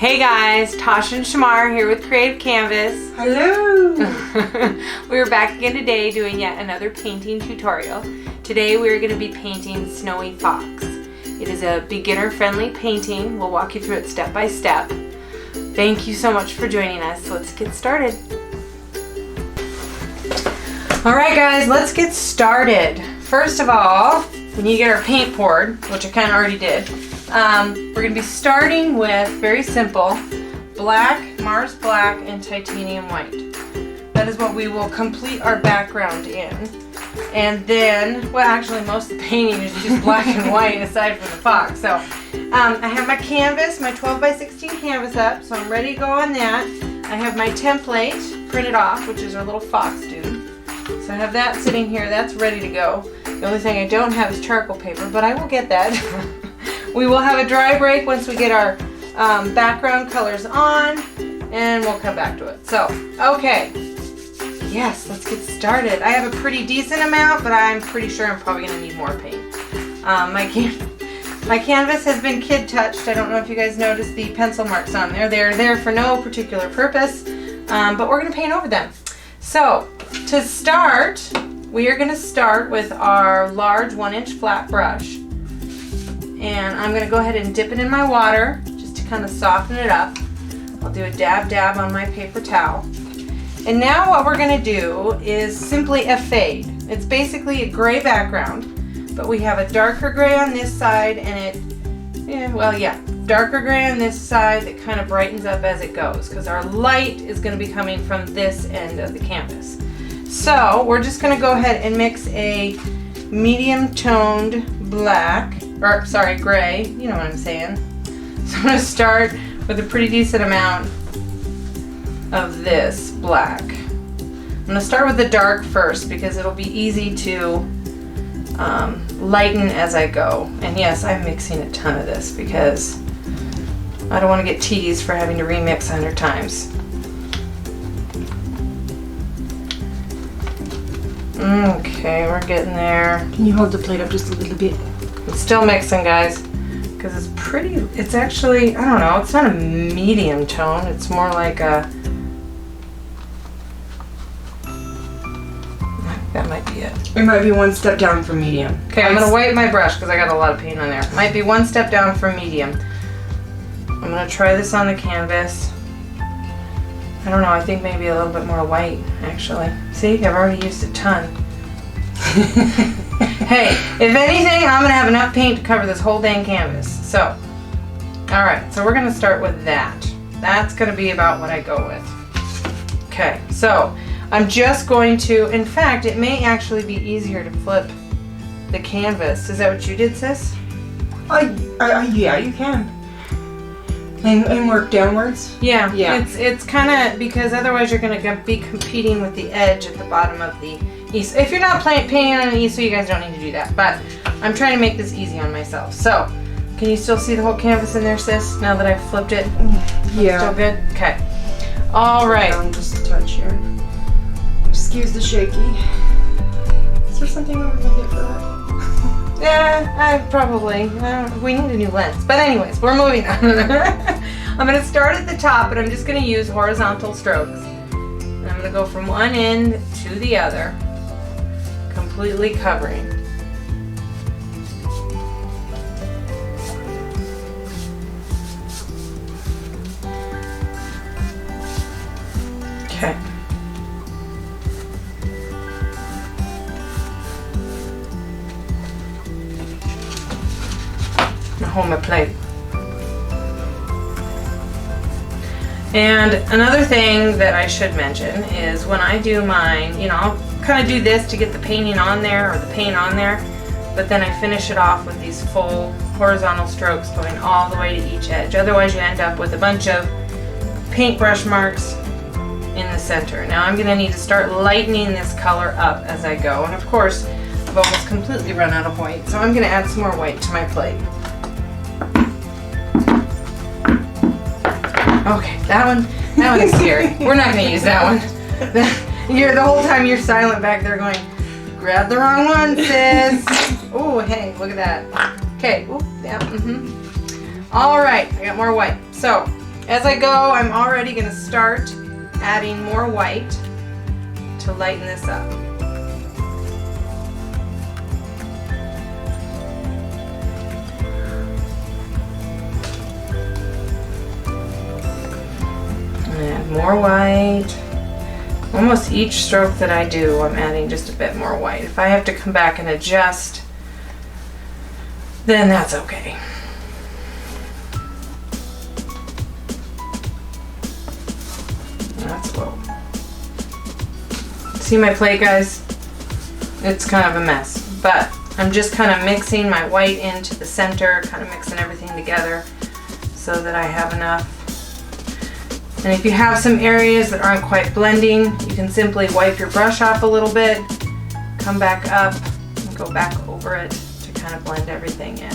Hey guys, Tasha and Shamar here with Creative Canvas. Hello! We're back again today doing yet another painting tutorial. Today we're going to be painting Snowy Fox. It is a beginner-friendly painting. We'll walk you through it step by step. Thank you so much for joining us. Let's get started. Alright guys, let's get started. First of all, we need to get our paint poured, which I kind of already did. We're going to be starting with, very simple, black, Mars Black, and titanium white. That is what we will complete our background in. And then, well actually most of the painting is just black and white aside from the fox. So I have my canvas, my 12 by 16 canvas up, so I'm ready to go on that. I have my template printed off, which is our little fox dude. So I have that sitting here, that's ready to go. The only thing I don't have is charcoal paper, but I will get that. We will have a dry break once we get our background colors on, and we'll come back to it. So, okay. Yes, let's get started. I have a pretty decent amount, but I'm pretty sure I'm probably going to need more paint. My canvas has been kid touched. I don't know if you guys noticed the pencil marks on there. They're there for no particular purpose, but we're going to paint over them. So, to start, we are going to start with our large 1-inch flat brush. And I'm going to go ahead and dip it in my water just to kind of soften it up. I'll do a dab on my paper towel. And now what we're going to do is simply a fade. It's basically a gray background, but we have a darker gray on this side and darker gray on this side that kind of brightens up as it goes because our light is going to be coming from this end of the canvas. So we're just going to go ahead and mix a medium toned gray, you know what I'm saying. So I'm going to start with a pretty decent amount of this black. I'm going to start with the dark first because it'll be easy to lighten as I go. And yes, I'm mixing a ton of this because I don't want to get teased for having to remix 100 times. Okay, we're getting there. Can you hold the plate up just a little bit? It's still mixing, guys, because it's actually, I don't know, it's not a medium tone, it's more like a, that might be it. It might be one step down from medium. Okay, I'm going to wipe my brush because I got a lot of paint on there. Might be one step down from medium. I'm going to try this on the canvas. I don't know, I think maybe a little bit more white, actually. See, I've already used a ton. Hey, if anything, I'm going to have enough paint to cover this whole dang canvas. So, alright, so we're going to start with that. That's going to be about what I go with. Okay, so I'm just going to, in fact, it may actually be easier to flip the canvas. Is that what you did, sis? Yeah, you can. And work downwards? Yeah. It's kind of, because otherwise you're going to be competing with the edge at the bottom of the easel. If you're not painting on an easel, you guys don't need to do that. But I'm trying to make this easy on myself. So, can you still see the whole canvas in there, sis, now that I've flipped it? Yeah. Still good? Okay. Alright. Just a touch here. Excuse the shaky. Is there something I would get for that? Yeah, we need a new lens. But anyways, we're moving on. I'm going to start at the top, but I'm just going to use horizontal strokes. And I'm going to go from one end to the other, completely covering. Okay. Hold my plate. And another thing that I should mention is when I do mine, I'll kind of do this to get the painting on there or the paint on there, but then I finish it off with these full horizontal strokes going all the way to each edge. Otherwise you end up with a bunch of paintbrush marks in the center. Now I'm going to need to start lightening this color up as I go, and of course I've almost completely run out of white, so I'm going to add some more white to my plate. Okay, that one is scary. We're not going to use that one. The whole time you're silent back there going, grab the wrong one, sis. Oh, hey, look at that. Okay, yeah, All right, I got more white. So As I go, I'm already going to start adding more white to lighten this up. Add more white. Almost each stroke that I do, I'm adding just a bit more white. If I have to come back and adjust, then that's okay. That's low. See my plate, guys? It's kind of a mess, but I'm just kind of mixing my white into the center, kind of mixing everything together so that I have enough. And if you have some areas that aren't quite blending, you can simply wipe your brush off a little bit, come back up, and go back over it to kind of blend everything in.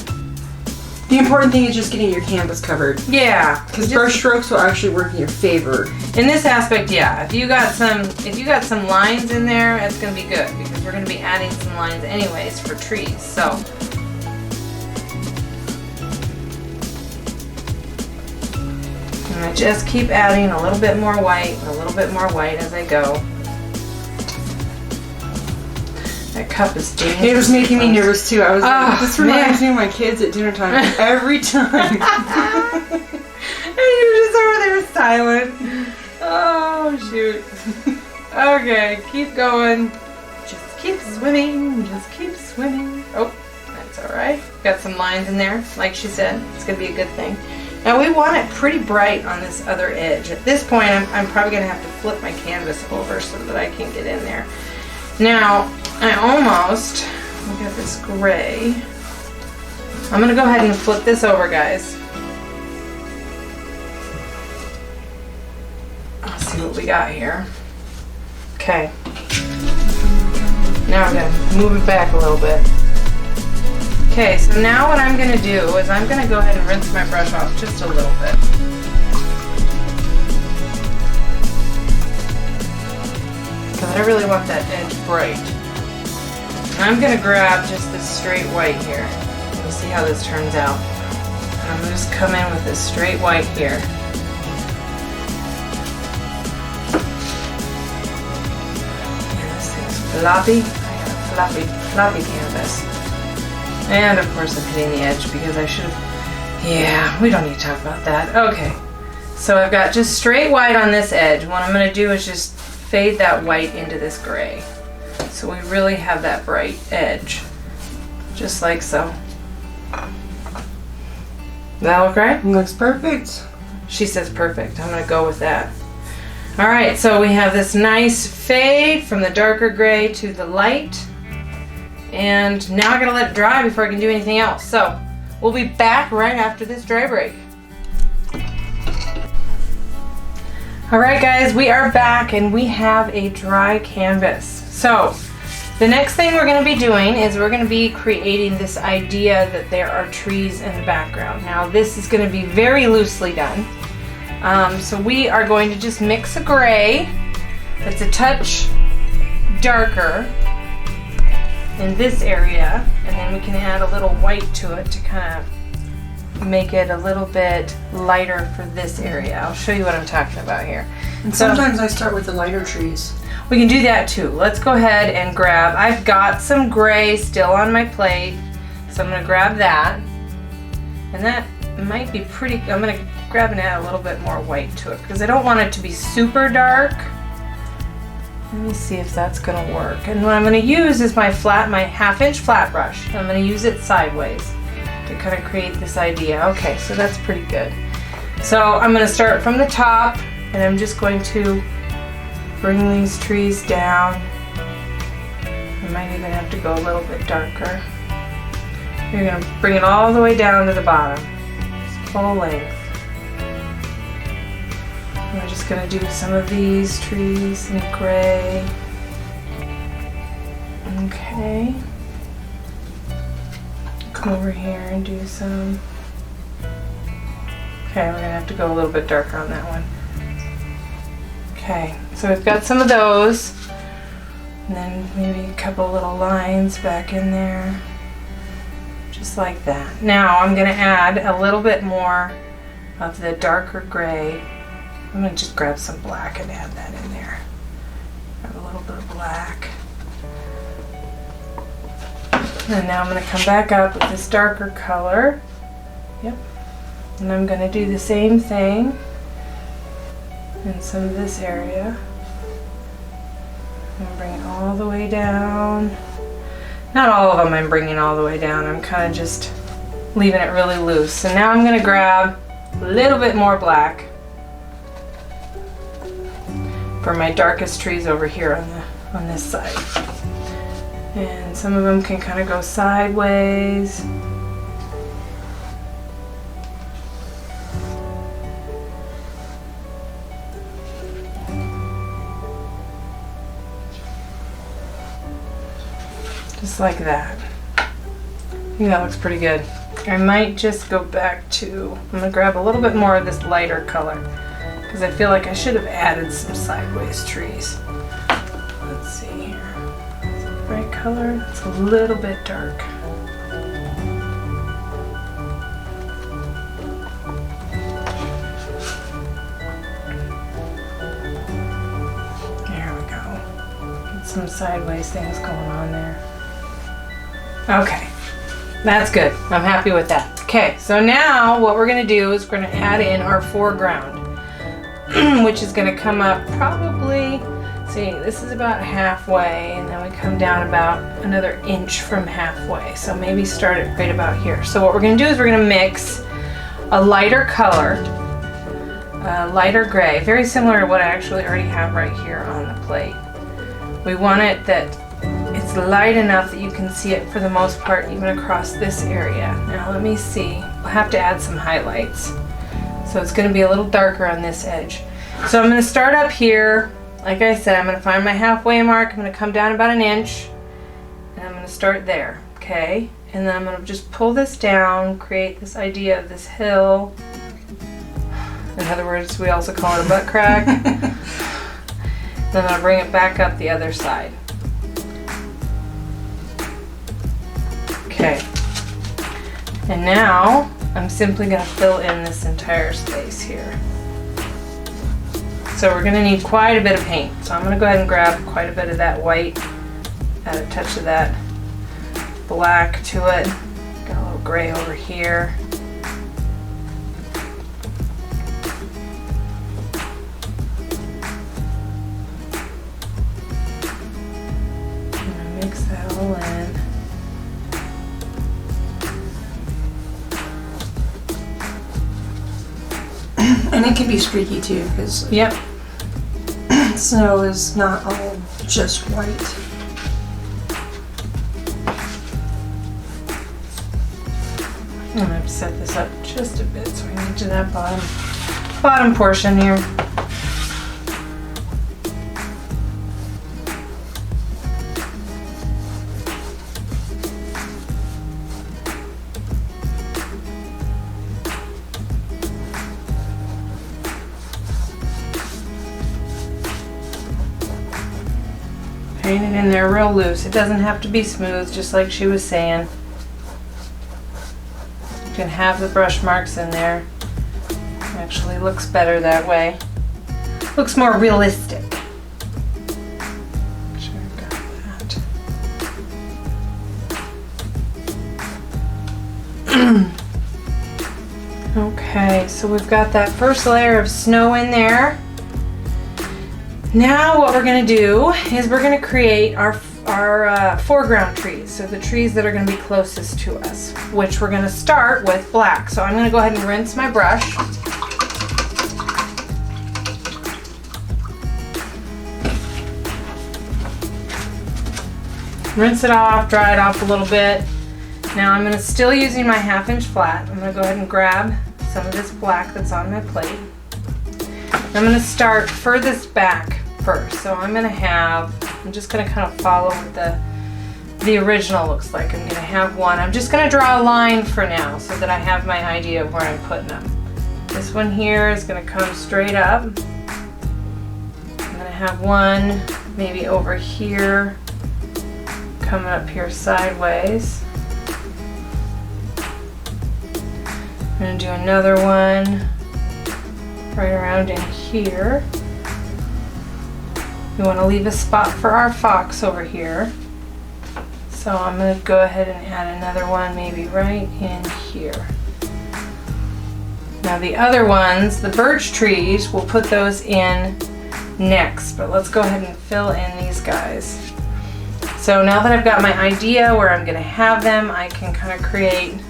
The important thing is just getting your canvas covered. Yeah. Because brush strokes will actually work in your favor. In this aspect, yeah. If you got some lines in there, it's gonna be good because we're gonna be adding some lines anyways for trees. So and I just keep adding a little bit more white and a little bit more white as I go. That cup is dangerous. It was making me nervous too. I was like, this reminds me man. of my kids at dinner time every time. And you're just over there silent. Oh shoot. Okay, keep going. Just keep swimming. Just keep swimming. Oh, that's alright. Got some lines in there, like she said. It's gonna be a good thing. Now we want it pretty bright on this other edge. At this point, I'm probably gonna have to flip my canvas over so that I can get in there. Now, I almost, look at this gray. I'm gonna go ahead and flip this over, guys. Let's see what we got here. Okay. Now I'm gonna move it back a little bit. Okay, so now what I'm gonna do is I'm gonna go ahead and rinse my brush off just a little bit. Because I really want that edge bright. I'm going to grab just this straight white here. We'll see how this turns out. And I'm going to just come in with this straight white here. And this thing's floppy. I got a floppy canvas. And of course I'm hitting the edge because I should have... Yeah, we don't need to talk about that. Okay. So I've got just straight white on this edge. What I'm going to do is just fade that white into this gray. So we really have that bright edge. Just like so. That look right? Looks perfect. She says perfect. I'm going to go with that. Alright, so we have this nice fade from the darker gray to the light. And now I gotta let it dry before I can do anything else. So we'll be back right after this dry break. Alright guys, we are back and we have a dry canvas. So the next thing we're going to be doing is we're going to be creating this idea that there are trees in the background. Now this is going to be very loosely done. So we are going to just mix a gray that's a touch darker in this area, and then we can add a little white to it to kind of make it a little bit lighter for this area. I'll show you what I'm talking about here. And sometimes I start with the lighter trees. We can do that too. Let's go ahead and grab, I've got some gray still on my plate, so I'm going to grab that. And that might be pretty, I'm going to grab and add a little bit more white to it because I don't want it to be super dark. Let me see if that's going to work. And what I'm going to use is my 1/2-inch flat brush. I'm going to use it sideways to kind of create this idea. Okay, so that's pretty good. So I'm going to start from the top, and I'm just going to bring these trees down. I might even have to go a little bit darker. You're going to bring it all the way down to the bottom, full length. We're just going to do some of these trees in gray. Okay. Come over here and do some. Okay, we're going to have to go a little bit darker on that one. Okay, so we've got some of those. And then maybe a couple little lines back in there. Just like that. Now I'm going to add a little bit more of the darker gray. I'm going to just grab some black and add that in there. Grab a little bit of black. And now I'm going to come back up with this darker color. Yep. And I'm going to do the same thing in some of this area. I'm going to bring it all the way down. Not all of them I'm bringing all the way down. I'm kind of just leaving it really loose. And now I'm going to grab a little bit more black for my darkest trees over here on this side. And some of them can kind of go sideways. Just like that. I think that looks pretty good. I might just go back to, I'm going to grab a little bit more of this lighter color because I feel like I should have added some sideways trees. Let's see here. Is it the right color? It's a little bit dark. There we go. Get some sideways things going on there. Okay, that's good. I'm happy with that. Okay, so now what we're going to do is we're going to add in our foreground, which is going to come up probably, see, this is about halfway, and then we come down about another inch from halfway. So maybe start it right about here. So what we're going to do is we're going to mix a lighter color, lighter gray, very similar to what I actually already have right here on the plate. We want it that it's light enough that you can see it for the most part even across this area. Now let me see. We'll have to add some highlights. So it's going to be a little darker on this edge. So I'm going to start up here. Like I said, I'm going to find my halfway mark. I'm going to come down about an inch. And I'm going to start there. Okay? And then I'm going to just pull this down, create this idea of this hill. In other words, we also call it a butt crack. Then I'll bring it back up the other side. Okay, and now I'm simply going to fill in this entire space here. So we're going to need quite a bit of paint. So I'm going to go ahead and grab quite a bit of that white, add a touch of that black to it. Got a little gray over here. I'm going to mix that all in. And it can be streaky too, because Yep. snow is not all just white. I'm going to set this up just a bit so we can get to that bottom portion here. Paint it in there real loose. It doesn't have to be smooth, just like she was saying. You can have the brush marks in there. Actually looks better that way. Looks more realistic. Make sure I've got that. Okay, so we've got that first layer of snow in there. Now what we're going to do is we're going to create our foreground trees, so the trees that are going to be closest to us, which we're going to start with black. So I'm going to go ahead and rinse my brush. Rinse it off, dry it off a little bit. Now I'm going to still using my 1/2 inch flat. I'm going to go ahead and grab some of this black that's on my plate. I'm going to start furthest back first. So I'm just going to kind of follow what the original looks like. I'm going to have one. I'm just going to draw a line for now so that I have my idea of where I'm putting them. This one here is going to come straight up. I'm going to have one maybe over here, coming up here sideways. I'm going to do another one right around in here. We want to leave a spot for our fox over here. So I'm going to go ahead and add another one maybe right in here. Now the other ones, the birch trees, we'll put those in next, but let's go ahead and fill in these guys. So now that I've got my idea where I'm going to have them, I can kind of create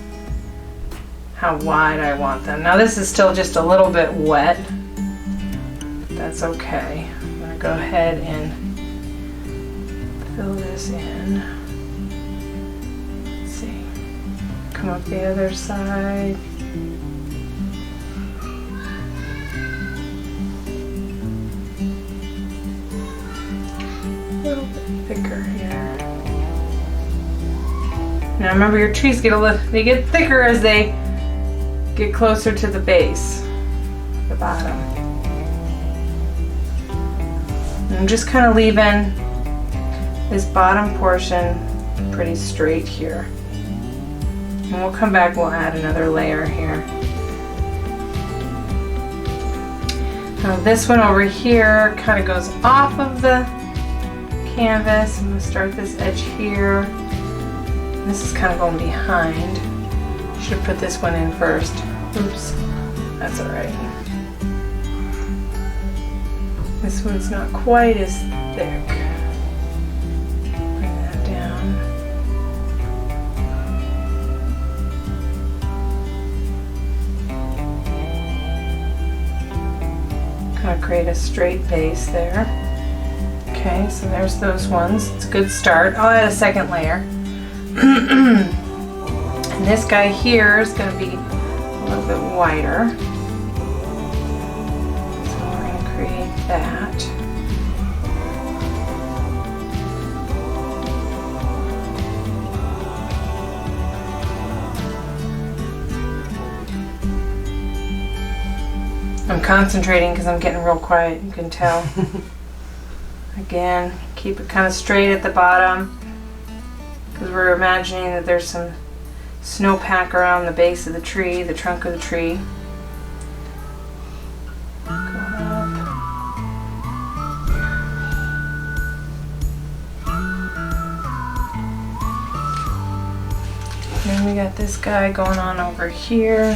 how wide I want them. Now this is still just a little bit wet. That's okay. I'm going to go ahead and fill this in. Let's see. Come up the other side. A little bit thicker here. Now remember, your trees get they get thicker as they get closer to the base, the bottom. And I'm just kind of leaving this bottom portion pretty straight here. And we'll come back, we'll add another layer here. Now this one over here kind of goes off of the canvas. I'm going to start this edge here. This is kind of going behind. Should have put this one in first. Oops, that's all right. This one's not quite as thick. Bring that down. Kind of create a straight base there. Okay, so there's those ones. It's a good start. I'll add a second layer. And this guy here is going to be a little bit wider. So we're going to create that. I'm concentrating because I'm getting real quiet, you can tell. Again, keep it kind of straight at the bottom because we're imagining that there's some snowpack around the base of the tree, the trunk of the tree. Go up. Then we got this guy going on over here.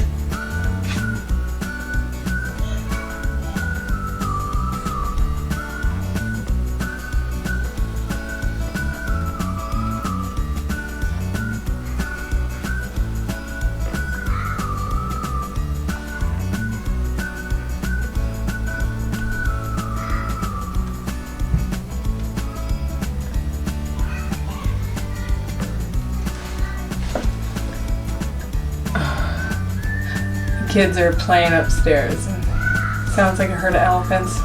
Kids are playing upstairs and sounds like a herd of elephants.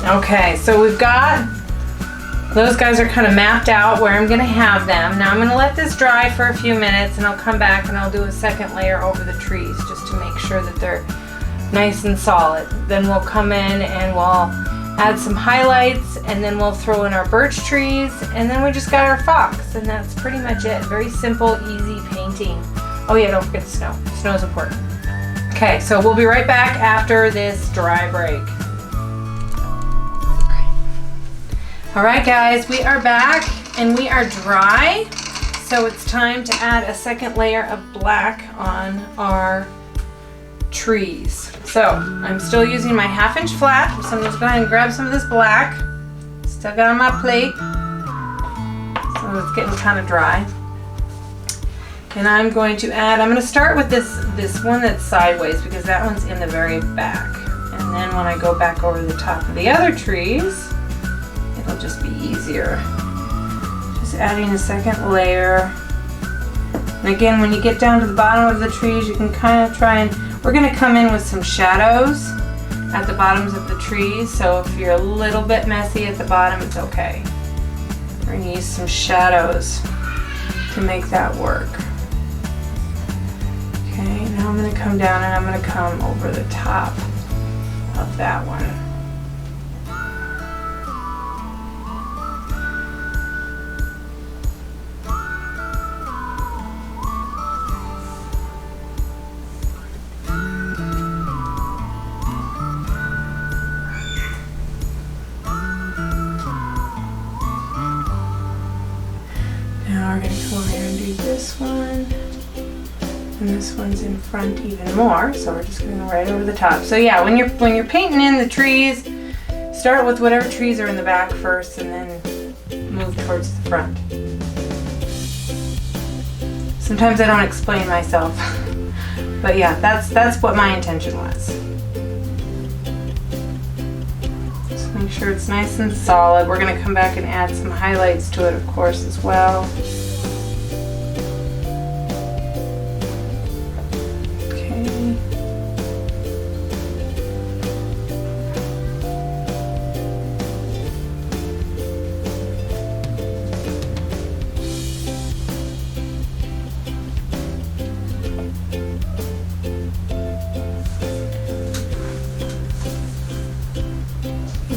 Okay, so we've got those guys are kind of mapped out where I'm going to have them. Now I'm going to let this dry for a few minutes and I'll come back and I'll do a second layer over the trees just to make sure that they're nice and solid. Then we'll come in and we'll add some highlights, and then we'll throw in our birch trees, and then we just got our fox, and that's pretty much it. Very simple, easy painting. Oh yeah, don't forget the snow. Snow is important. Okay, so we'll be right back after this dry break. All right guys, we are back and we are dry. So it's time to add a second layer of black on our trees. So I'm still using my 1/2 inch flat, so I'm just going to grab some of this black. Still got on my plate. So it's getting kind of dry. And I'm going to add, I'm going to start with this one that's sideways because that one's in the very back. And then when I go back over the top of the other trees, it'll just be easier. Just adding a second layer. And again, when you get down to the bottom of the trees, you can kind of try and, we're going to come in with some shadows at the bottoms of the trees. So if you're a little bit messy at the bottom, it's okay. We're going to use some shadows to make that work. Okay, now I'm going to come down and I'm going to come over the top of that one. this one's in front even more, so we're just gonna go right over the top. So yeah, when you're painting in the trees, start with whatever trees are in the back first and then move towards the front. Sometimes I don't explain myself, but yeah, that's what my intention was. Just make sure it's nice and solid. We're gonna come back and add some highlights to it, of course, as well.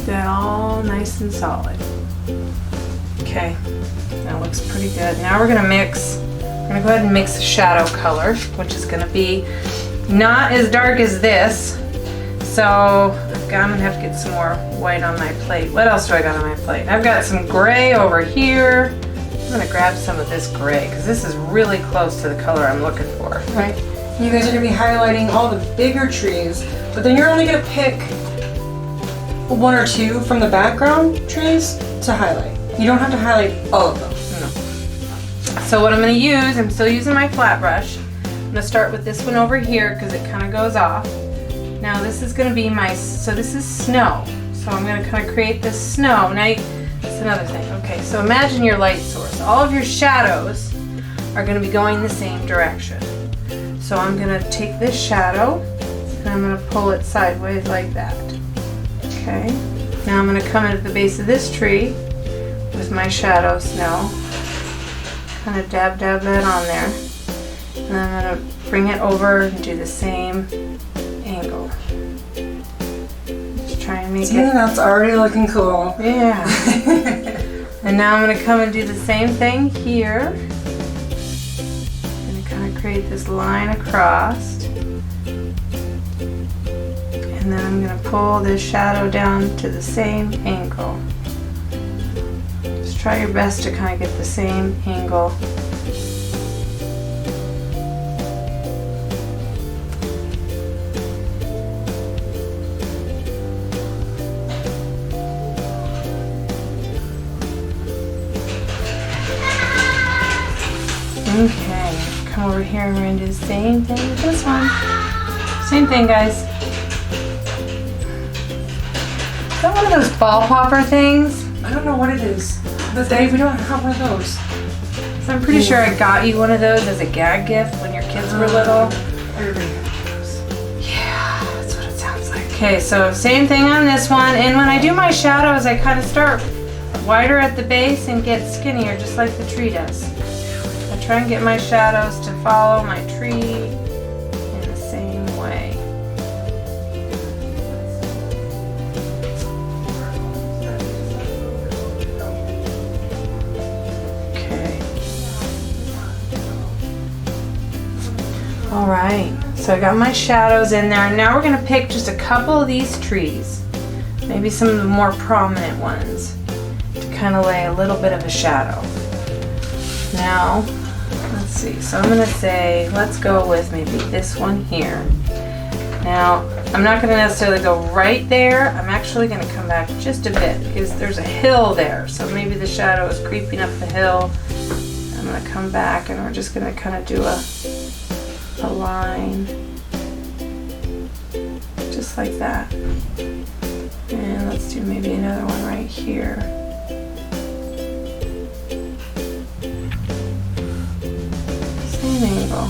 That all nice and solid. Okay, that looks pretty good. Now we're gonna mix, we're gonna go ahead and mix the shadow color, which is gonna be not as dark as this. So I'm gonna have to get some more white on my plate. What else do I got on my plate? I've got some gray over here. I'm gonna grab some of this gray because this is really close to the color I'm looking for. Right. You guys are gonna be highlighting all the bigger trees, but then you're only gonna pick one or two from the background trees to highlight. You don't have to highlight all of them. No. So what I'm going to use, I'm still using my flat brush. I'm going to start with this one over here because it kind of goes off. Now this is going to be my, so this is snow. So I'm going to kind of create this snow. Now that's another thing. Okay, so imagine your light source. All of your shadows are going to be going the same direction. So I'm going to take this shadow and I'm going to pull it sideways like that. Okay, now I'm going to come in at the base of this tree with my shadow snow, kind of dab that on there, and then I'm going to bring it over and do the same angle. Just try and make it. That's already looking cool. Yeah. And now I'm going to come and do the same thing here. I'm going to kind of create this line across. And then I'm going to pull this shadow down to the same angle. Just try your best to kind of get the same angle. Okay, come over here and we're going to do the same thing with this one. Same thing, guys. Is that one of those ball popper things? I don't know what it is, but we don't have one of those. So I'm pretty sure I got you one of those as a gag gift when your kids were little. Yeah, that's what it sounds like. Okay, so same thing on this one. And when I do my shadows, I kind of start wider at the base and get skinnier, just like the tree does. I try and get my shadows to follow my tree in the same way. All right, so I got my shadows in there, and now we're gonna pick just a couple of these trees, maybe some of the more prominent ones, to kind of lay a little bit of a shadow. Now, let's see, so I'm gonna say, let's go with maybe this one here. Now, I'm not gonna necessarily go right there, I'm actually gonna come back just a bit, because there's a hill there, so maybe the shadow is creeping up the hill. I'm gonna come back, and we're just gonna kind of do a line just like that, and let's do maybe another one right here. Same angle.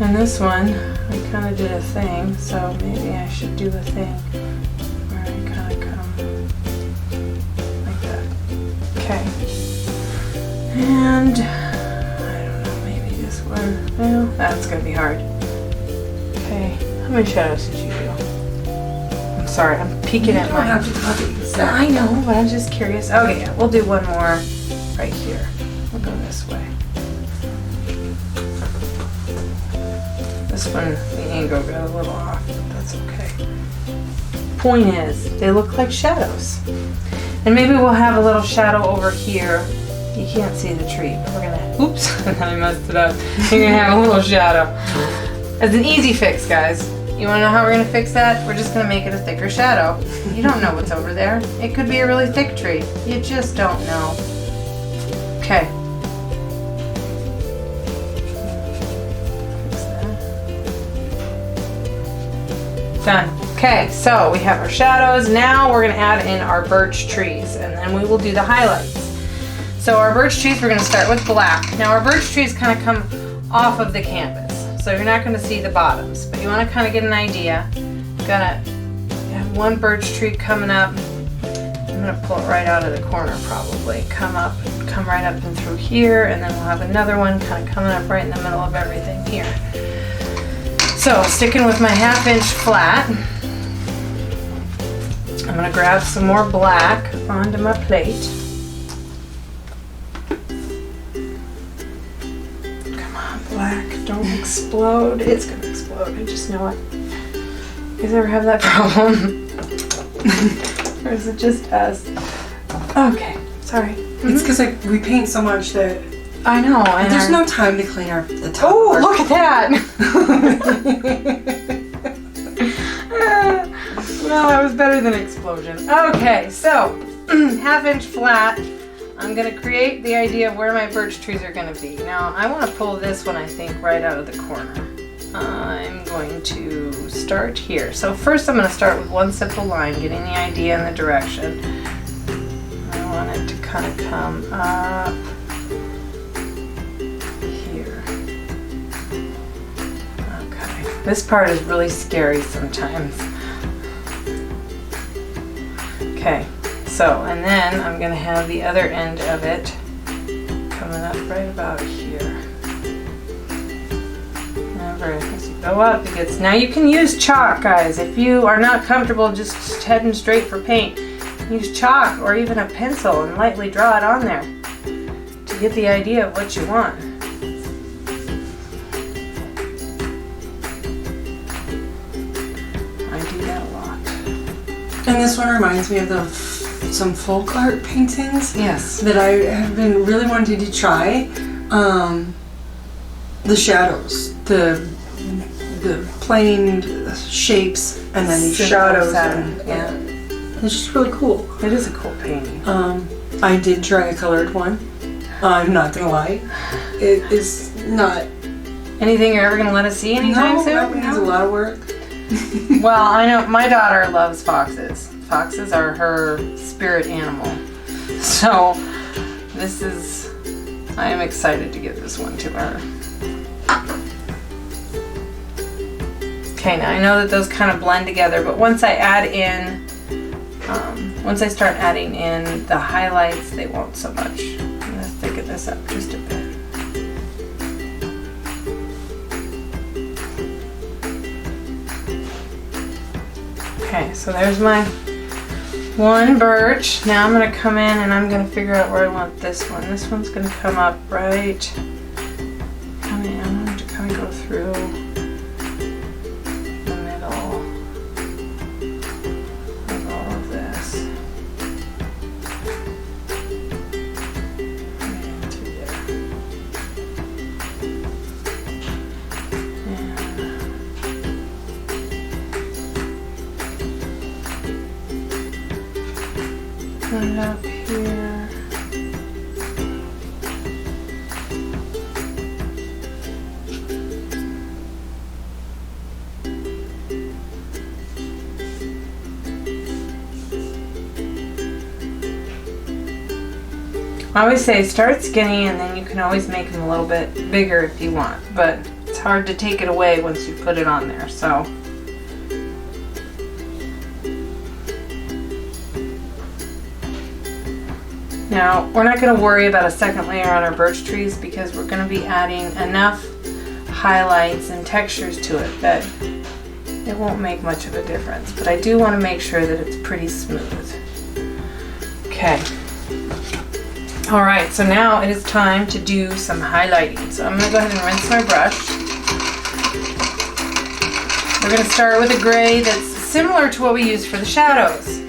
And this one I kind of did a thing, so maybe I should do a thing where I kind of come like that. Okay. And I don't know, maybe this one. Well, that's gonna be hard. Okay, how many shadows did you do? I'm sorry, I'm peeking at my. You don't have to copy exactly. I know, but I'm just curious. Okay, yeah, we'll do one more right here. We'll go this way. This one, the angle got a little off, but that's okay. Point is, they look like shadows. And maybe we'll have a little shadow over here You can't see the tree, but we're gonna, oops, I messed it up. You're gonna have a little shadow. It's an easy fix, guys. You wanna know how we're gonna fix that? We're just gonna make it a thicker shadow. You don't know what's over there. It could be a really thick tree. You just don't know. Okay. Fix that. Done. Okay, so we have our shadows. Now we're gonna add in our birch trees, and then we will do the highlights. So our birch trees, we're gonna start with black. Now our birch trees kind of come off of the canvas, so you're not gonna see the bottoms, but you wanna kind of get an idea. Gonna have one birch tree coming up. I'm gonna pull it right out of the corner probably. Come right up and through here, and then we'll have another one kind of coming up right in the middle of everything here. So sticking with my 1/2 inch flat, I'm gonna grab some more black onto my plate. Black, don't explode. It's gonna explode, I just know it. You guys ever have that problem? Or is it just us? Okay, sorry. It's because like we paint so much that I know. And there's no time to clean the top. Oh, look at that! Well, that was better than explosion. Okay, so 1/2 inch flat. I'm gonna create the idea of where my birch trees are gonna be. Now, I wanna pull this one, I think, right out of the corner. I'm going to start here. So first I'm gonna start with one simple line, getting the idea and the direction. I want it to kind of come up here. Okay, this part is really scary sometimes. Okay. So, and then I'm going to have the other end of it coming up right about here. Whenever as you go up, it gets, now you can use chalk, guys. If you are not comfortable just heading straight for paint, use chalk or even a pencil and lightly draw it on there to get the idea of what you want. I do that a lot. And this one reminds me of some folk art paintings. Yes. That I have been really wanting to try. The shadows, the planed shapes, and then these shadows. Yeah. It's just really cool. It is a cool painting. I did try a colored one. I'm not gonna lie. It is not. Anything you're ever gonna let us see anytime soon? That one needs a lot of work. Well, I know my daughter loves foxes. Foxes are her spirit animal. So I am excited to give this one to her. Okay, now I know that those kind of blend together, but once I start adding in the highlights, they won't so much. I'm gonna thicken this up just a bit. Okay, so there's my one birch. Now I'm gonna come in and I'm gonna figure out where I want this one. This one's gonna come up right, I'm going to kind of go through the middle of all of this. Into there. And up here. I always say start skinny and then you can always make them a little bit bigger if you want, but it's hard to take it away once you put it on there, so. Now, we're not going to worry about a second layer on our birch trees because we're going to be adding enough highlights and textures to it that it won't make much of a difference, but I do want to make sure that it's pretty smooth. Okay. All right, so now it is time to do some highlighting. So I'm going to go ahead and rinse my brush. We're going to start with a gray that's similar to what we used for the shadows.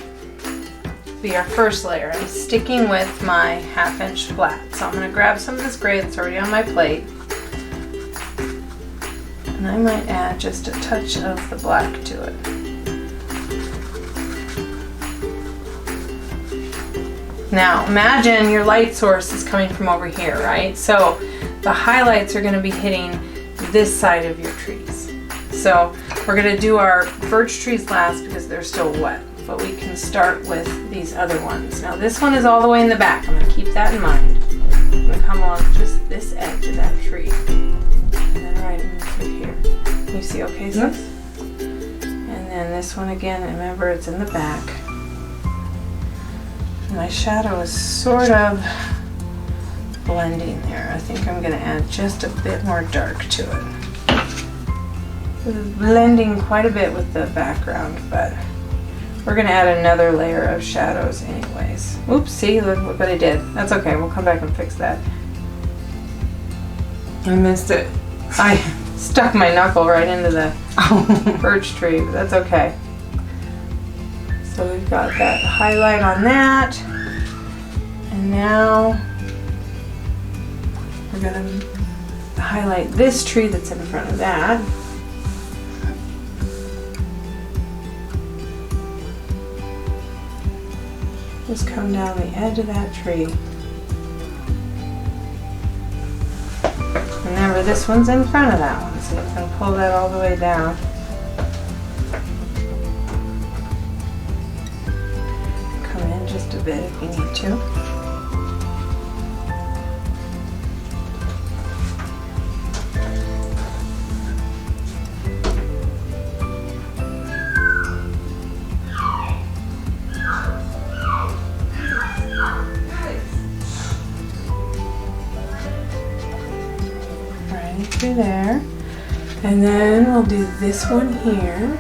be our first layer. I'm sticking with my 1/2 inch flat. So I'm going to grab some of this gray that's already on my plate. And I might add just a touch of the black to it. Now imagine your light source is coming from over here, right? So the highlights are going to be hitting this side of your trees. So we're going to do our birch trees last because they're still wet, but we can start with these other ones. Now this one is all the way in the back. I'm going to keep that in mind. I'm going to come along just this edge of that tree. And then right in through here. You see okay, sis? And then this one again, remember it's in the back. My shadow is sort of blending there. I think I'm going to add just a bit more dark to it. It's blending quite a bit with the background, but we're going to add another layer of shadows anyways. Oops, see, look what I did. That's okay, we'll come back and fix that. I missed it. I stuck my knuckle right into the birch tree, but that's okay. So we've got that highlight on that. And now we're going to highlight this tree that's in front of that. Just come down the edge of that tree. Remember, this one's in front of that one, so you can pull that all the way down. Come in just a bit if you need to. Through there, and then we'll do this one here.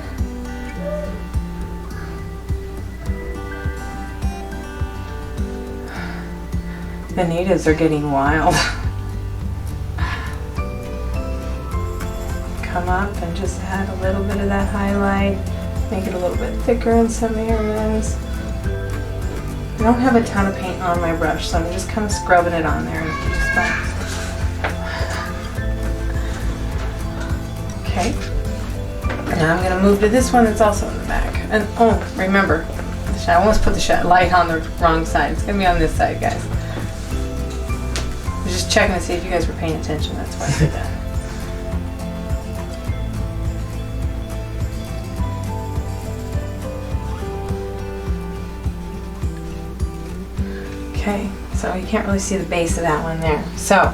The natives are getting wild. Come up and just add a little bit of that highlight, make it a little bit thicker in some areas. I don't have a ton of paint on my brush, so I'm just kind of scrubbing it on there in a few spots. Okay, now I'm going to move to this one that's also in the back. And oh, remember, I almost put the light on the wrong side. It's going to be on this side, guys. I was just checking to see if you guys were paying attention. That's why I did that. Okay, so you can't really see the base of that one there. So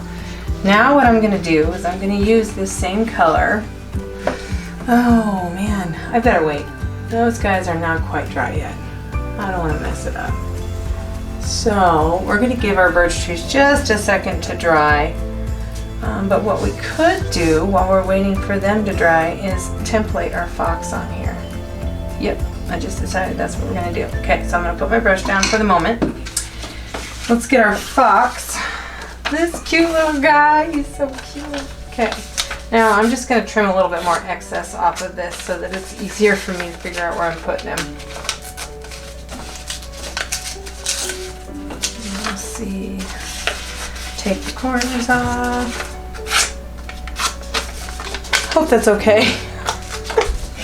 now what I'm going to do is I'm going to use this same color. Oh man, I better wait. Those guys are not quite dry yet. I don't want to mess it up. So we're going to give our birch trees just a second to dry. But what we could do while we're waiting for them to dry is template our fox on here. Yep, I just decided that's what we're going to do. Okay, so I'm going to put my brush down for the moment. Let's get our fox. This cute little guy, he's so cute. Okay. Now I'm just going to trim a little bit more excess off of this so that it's easier for me to figure out where I'm putting him. Let's see. Take the corners off. Hope that's okay.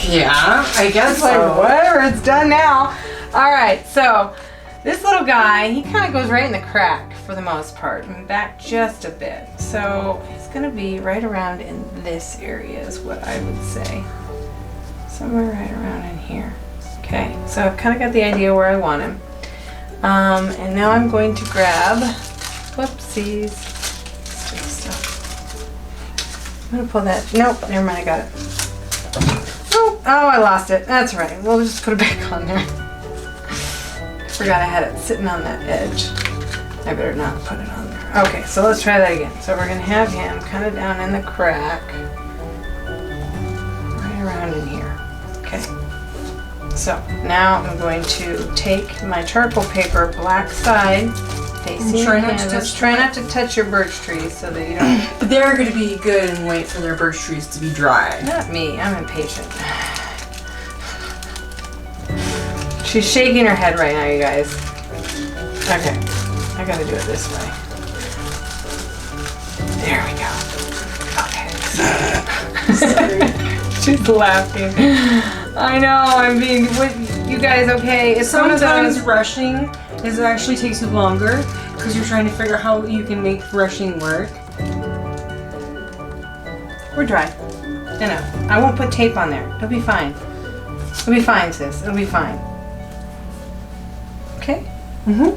Yeah, I guess so. Like, whatever, it's done now. Alright, so this little guy, he kind of goes right in the crack for the most part, and back just a bit. So he's going to be right around in this area is what I would say. Somewhere right around in here. Okay, so I've kind of got the idea where I want him. And now I'm going to grab, whoopsies, sticky stuff. I'm going to pull that, nope, never mind, I got it. Oh, I lost it. That's right, we'll just put it back on there. Forgot I had it sitting on that edge. I better not put it on there. Okay, so let's try that again. So we're going to have him kind of down in the crack. Right around in here. Okay. So now I'm going to take my charcoal paper, black side, facing try not to canvas. Try not to touch your birch trees so that you don't... They're going to be good and wait for their birch trees to be dry. Not me, I'm impatient. She's shaking her head right now, you guys. Okay, I gotta do it this way. There we go. Okay. Sorry. She's laughing. I know, I'm being, you guys okay? It's Sometimes rushing actually takes you longer because you're trying to figure out how you can make rushing work. We're dry. I know. I won't put tape on there. It'll be fine. It'll be fine, sis. It'll be fine. Okay? Mm-hmm.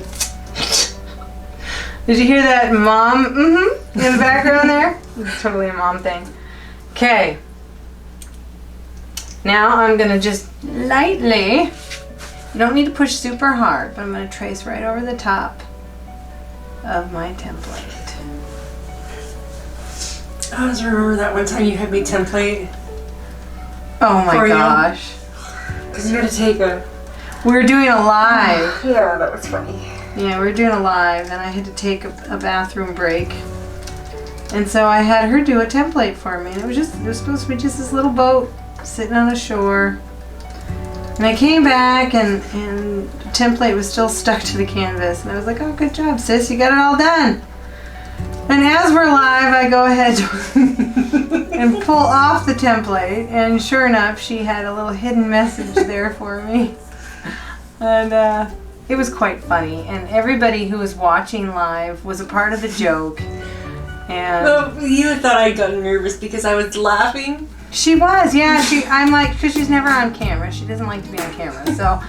Did you hear that mom in the background there? It's totally a mom thing. Okay. Now I'm going to just lightly, you don't need to push super hard, but I'm going to trace right over the top of my template. I just remember that one time you had me template. Oh my gosh. Because you had to take a... We were doing a live. Yeah, that was funny. Yeah, we were doing a live, and I had to take a bathroom break. And so I had her do a template for me. And it was supposed to be just this little boat sitting on the shore. And I came back, and the template was still stuck to the canvas. And I was like, oh, good job, sis. You got it all done. And as we're live, I go ahead and pull off the template. And sure enough, she had a little hidden message there for me. And it was quite funny. And everybody who was watching live was a part of the joke. And well, you thought I got nervous because I was laughing. She was, yeah. I'm like, because she's never on camera. She doesn't like to be on camera. So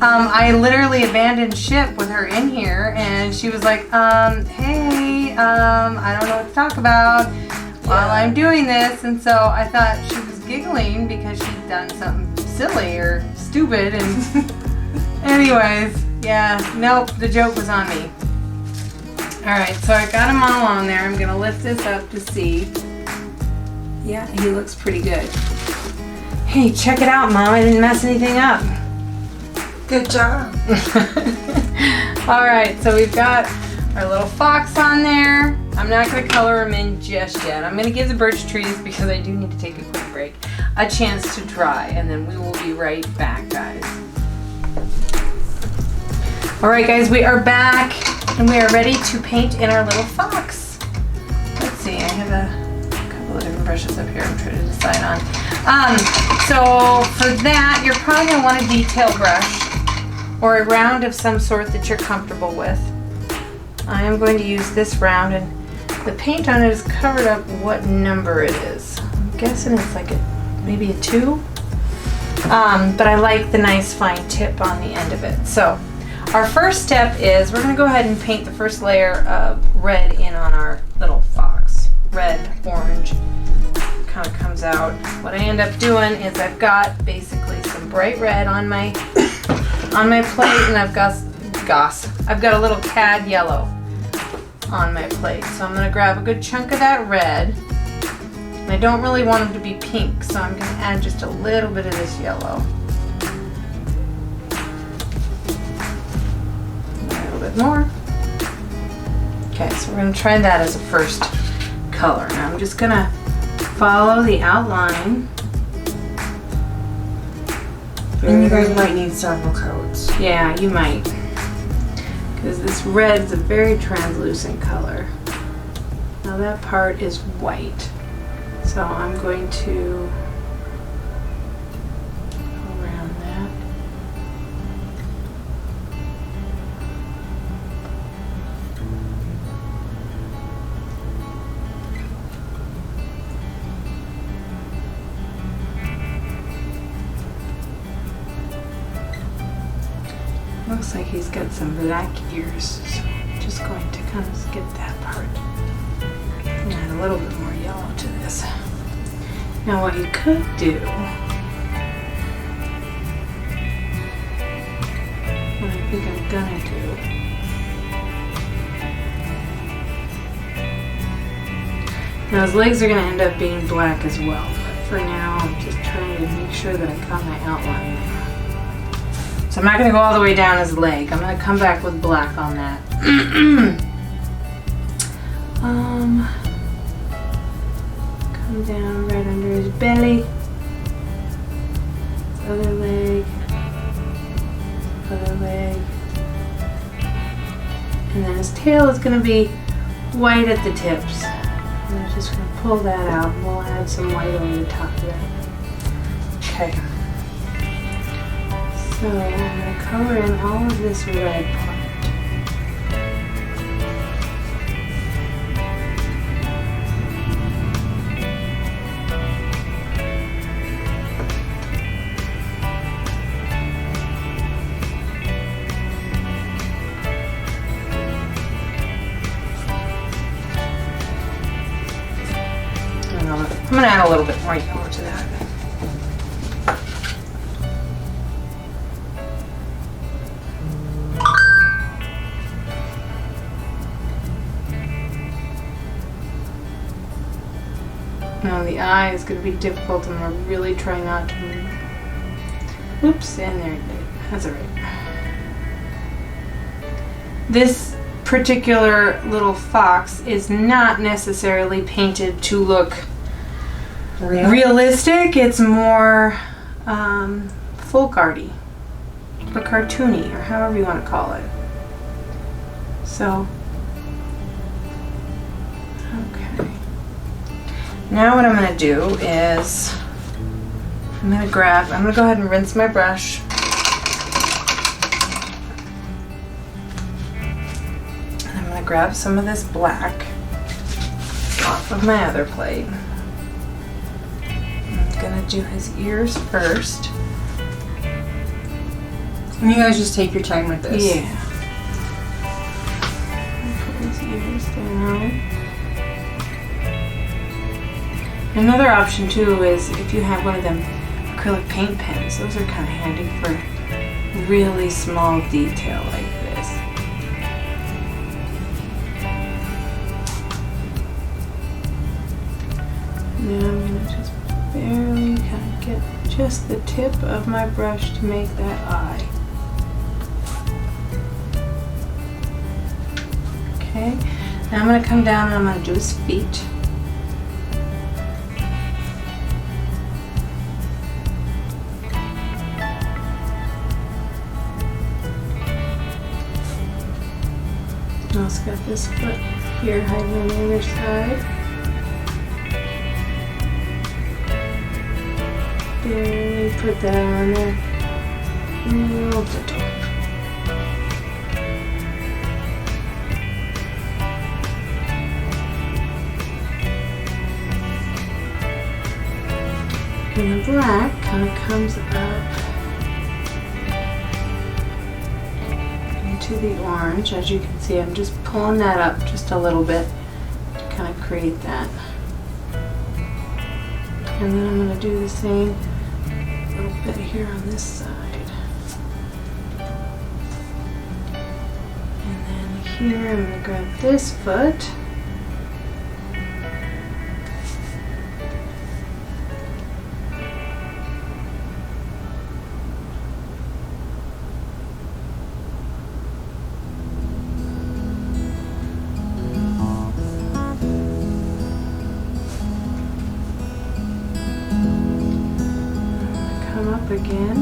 I literally abandoned ship with her in here, and she was like, hey, I don't know what to talk about while I'm doing this. And so I thought she was giggling because she'd done something silly or stupid. And anyways, yeah, nope, the joke was on me. All right, so I got them all on there. I'm gonna lift this up to see. Yeah, he looks pretty good. Hey, check it out, Mom. I didn't mess anything up. Good job. All right, so we've got our little fox on there. I'm not gonna color him in just yet. I'm gonna give the birch trees, because I do need to take a quick break, a chance to dry, and then we will be right back, guys. All right, guys, we are back, and we are ready to paint in our little fox. Let's see, I have a couple of different brushes up here I'm trying to decide on. So for that, you're probably gonna want a detail brush or a round of some sort that you're comfortable with. I am going to use this round, and the paint on it is covered up what number it is. I'm guessing it's like maybe a 2. But I like the nice fine tip on the end of it. So our first step is we're gonna go ahead and paint the first layer of red in on our little fox. Red, orange, kind of comes out. What I end up doing is I've got basically some bright red on my plate, and I've got a little cad yellow on my plate. So I'm gonna grab a good chunk of that red. And I don't really want them to be pink, so I'm gonna add just a little bit of this yellow. A little bit more. Okay, so we're gonna try that as a first color. Now I'm just gonna follow the outline. And you guys might need several coats. Yeah, you might. Because this red is a very translucent color. Now that part is white. So I'm going to go around that. Looks like he's got some black ears, so I'm just going to kind of skip that part. And add a little bit more yellow to this. Now what you could do, what I think I'm gonna do, now his legs are gonna end up being black as well, but for now I'm just trying to make sure that I got my outline there. So I'm not going to go all the way down his leg. I'm going to come back with black on that. Come down right under his belly. Other leg. Other leg. tail is going to be white at the tips. I'm just going to pull that out and we'll add some white over the top of that. Okay. So I'm going to color in all of this red part. I'm going to add a little bit more yellow to that. Now the eye is going to be difficult. I'm going to really try not to move. Oops, and there it is. That's all right. This particular little fox is not necessarily painted to look realistic. It's more folk arty or cartoony, or however you want to call it. So, okay. Now what I'm going to do is I'm going to go ahead and rinse my brush. And I'm going to grab some of this black off of my other plate. Gonna do his ears first. And you guys just take your time with this. Yeah. Put his ears down. Another option too is if you have one of them acrylic paint pens. Those are kind of handy for really small detail like this. Now I'm gonna just barely kind of get just the tip of my brush to make that eye. Okay, now I'm going to come down and I'm going to do his feet. I also got this foot here hiding on the other side. Barely put that on there. A little little. And the black kind of comes up into the orange. As you can see, I'm just pulling that up just a little bit to kind of create that. And then I'm going to do the same little bit here on this side. And then here I'm going to grab this foot. Up again.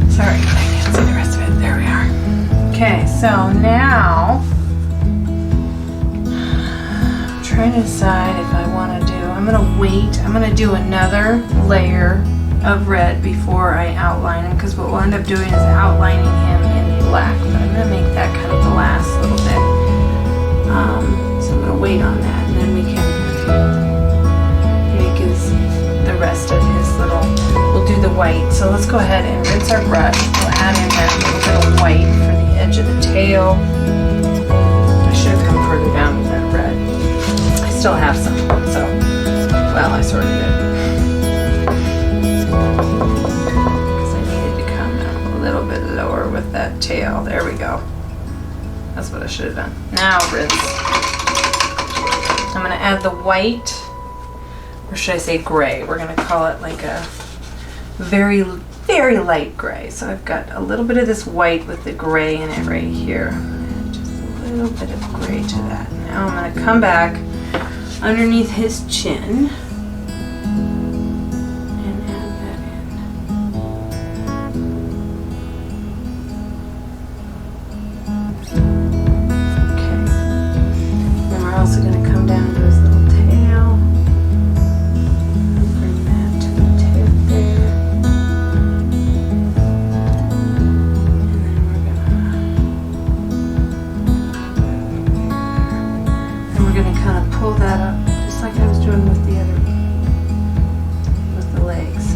Sorry, I can't see the rest of it. There we are. Okay, so now I'm trying to decide if I want to do, I'm going to do another layer of red before I outline him, because what we'll end up doing is outlining him in black, but I'm going to make that kind of the last little bit. So I'm going to wait on that, and then we can make the rest of his little, we'll do the white. So let's go ahead and rinse our brush. We'll add in that little bit of white for the edge of the tail. I should have come further down with that red. I still have some, so, well, I sort of did. Little bit lower with that tail. There we go. That's what I should have done. Now rinse. I'm going to add the white, or should I say gray? We're going to call it like a very, very light gray. So I've got a little bit of this white with the gray in it right here. And just a little bit of gray to that. Now I'm going to come back underneath his chin. And add that in. Okay. Then we're also going to come down to his little tail. Bring that to the tip there. Pull that up, just like I was doing with the other, with the legs.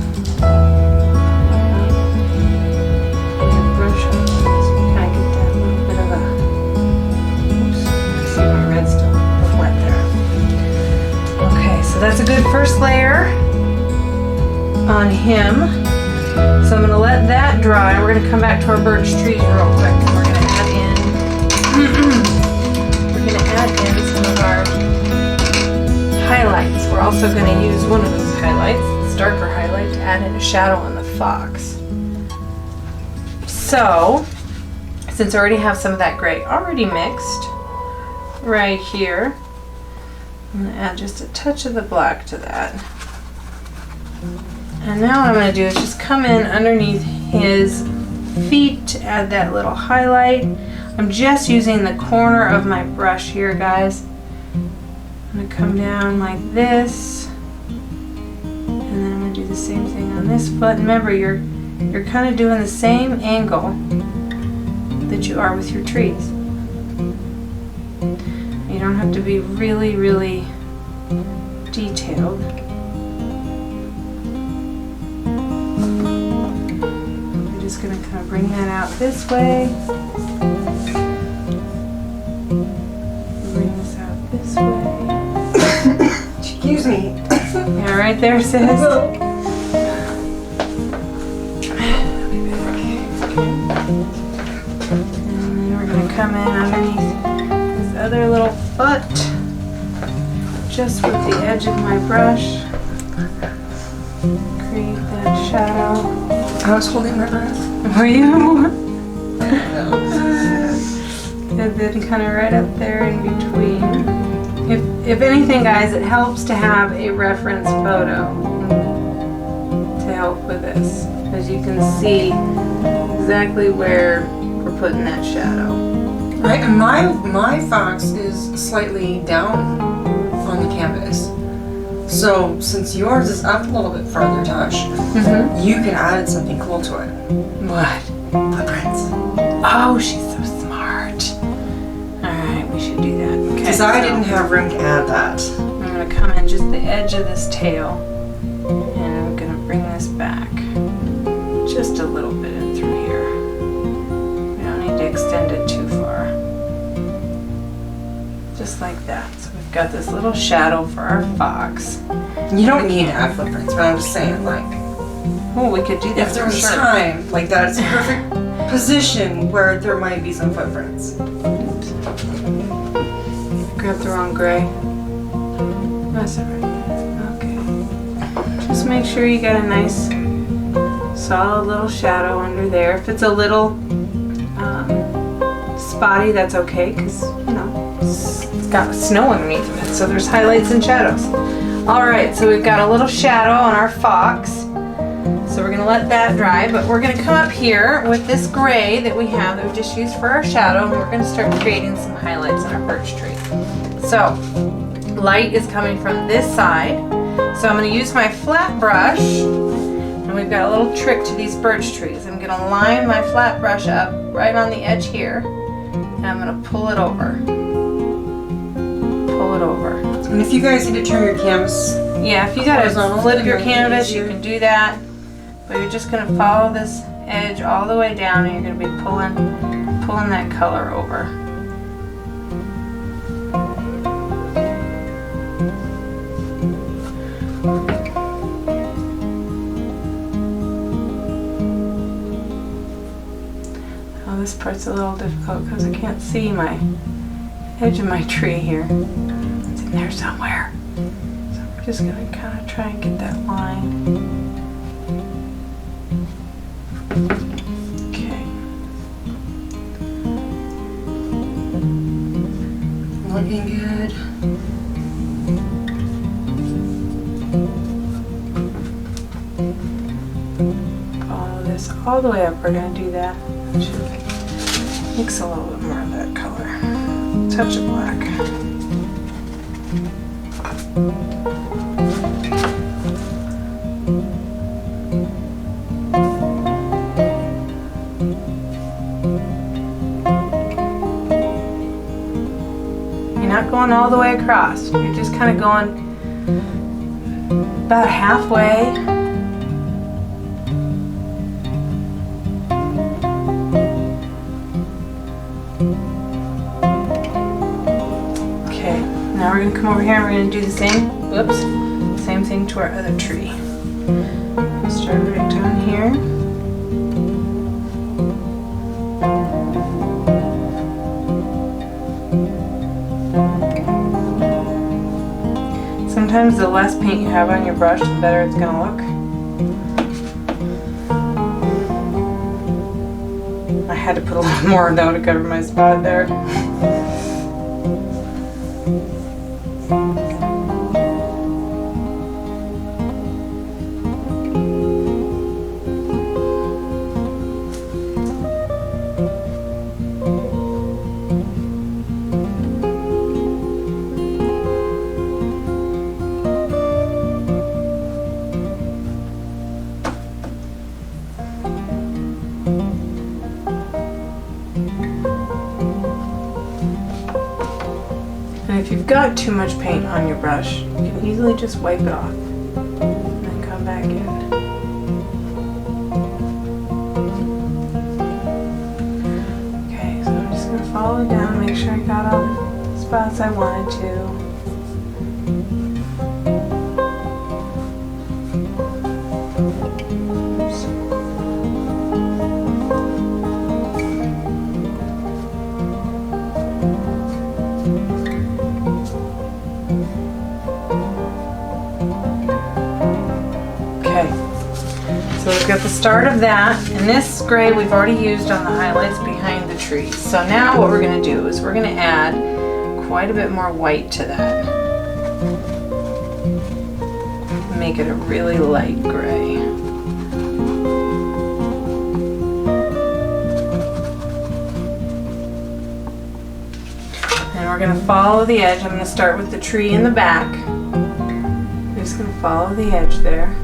And brush up, so you kind of get that little bit of a, oops, I see my red still wet there. Okay, so that's a good first layer on him. So I'm going to let that dry. We're going to come back to our birch trees real quick, and we're going to add in, some of our highlights. We're also going to use one of those highlights, this darker highlight, to add in a shadow on the fox. So, since I already have some of that gray already mixed right here, I'm going to add just a touch of the black to that. And now what I'm going to do is just come in underneath his feet to add that little highlight. I'm just using the corner of my brush here, guys. I'm going to come down like this, and then I'm going to do the same thing on this foot. Remember, you're kind of doing the same angle that you are with your trees. You don't have to be really, really detailed. I'm just going to kind of bring that out this way. Bring this out this way. Excuse me. Yeah, right there, sis. And then we're going to come in underneath this other little foot, just with the edge of my brush. Create that shadow. I was holding my breath. Were you? And then kind of right up there in between. If anything, guys, it helps to have a reference photo to help with this, because you can see exactly where we're putting that shadow. Right, and my fox is slightly down on the canvas. So since yours is up a little bit further, Tosh, you can add something cool to it. What? Footprints. Oh, she's so smart. Alright, we should do that. Okay. Because I didn't have room to add that. I'm going to come in just the edge of this tail, and I'm going to bring this back just a little bit in through here. We don't need to extend it too far. Just like that. So we've got this little shadow for our fox. You don't need to add footprints, but I'm just saying, like, Oh, we could do that. if there was for sure. time, like that, it's a perfect position where there might be some footprints. Oops. Grabbed the wrong gray. That's alright. Okay. Just make sure you got a nice solid little shadow under there. If it's a little spotty, that's okay, because, you know, it's got snow underneath of it, so there's highlights and shadows. Alright, so we've got a little shadow on our fox. So we're going to let that dry, but we're going to come up here with this gray that we have that we just used for our shadow, and we're going to start creating some highlights on our birch tree. So, light is coming from this side. So I'm going to use my flat brush, and we've got a little trick to these birch trees. I'm going to line my flat brush up right on the edge here, and I'm going to pull it over. Pull it over. And if you guys need to turn your canvas, Yeah, if you got to horizontal, flip your it'll be canvas, you easier. can do that. But you're just going to follow this edge all the way down, and you're going to be pulling that color over. Oh, this part's a little difficult because I can't see my edge of my tree here. It's in there somewhere. So we're just going to kind of try and get that line. Okay. looking good. all the way up, we're going to do that. Mix a little bit more of that color. Touch of black. You're not going all the way across. You're just kind of going about halfway. Okay, now we're going to come over here and we're going to do the same thing to our other tree. Start right down here. Sometimes the less paint you have on your brush, the better it's going to look. I had to put a little more though to cover my spot there. And if you've got too much paint on your brush, you can easily just wipe it off and then come back in. Okay, so I'm just going to follow it down, make sure I got all the spots I wanted to. So we've got the start of that, and this gray we've already used on the highlights behind the trees. So now what we're going to do is we're going to add quite a bit more white to that. Make it a really light gray. And we're going to follow the edge. I'm going to start with the tree in the back. I'm just going to follow the edge there.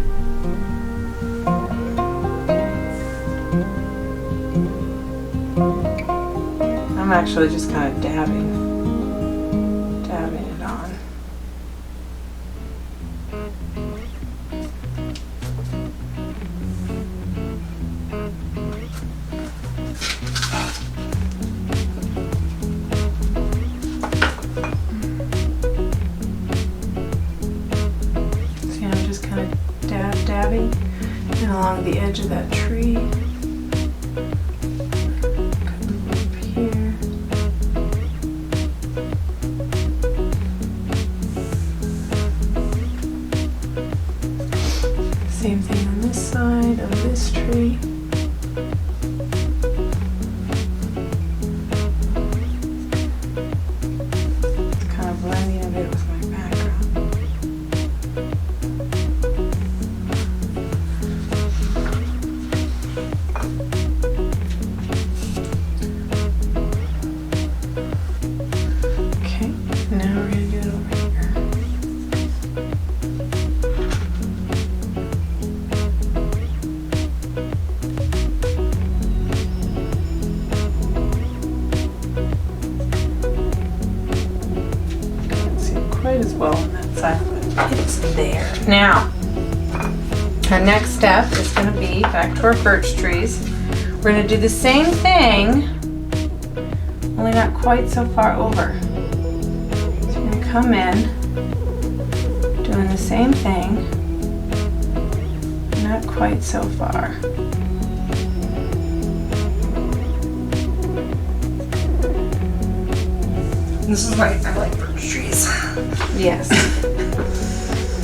I'm actually just kind of dabbing it on. See, I'm just kind of dabbing and along the edge of that tree. Same thing on this side of this tree. It's kind of blending a bit with my background. Okay, now we're going to do it over here. As well on that side, but it's there. Now, our next step is going to be back to our birch trees. We're going to do the same thing, only not quite so far over. So you're going to come in, doing the same thing, not quite so far. This is why I like birch trees. Yes.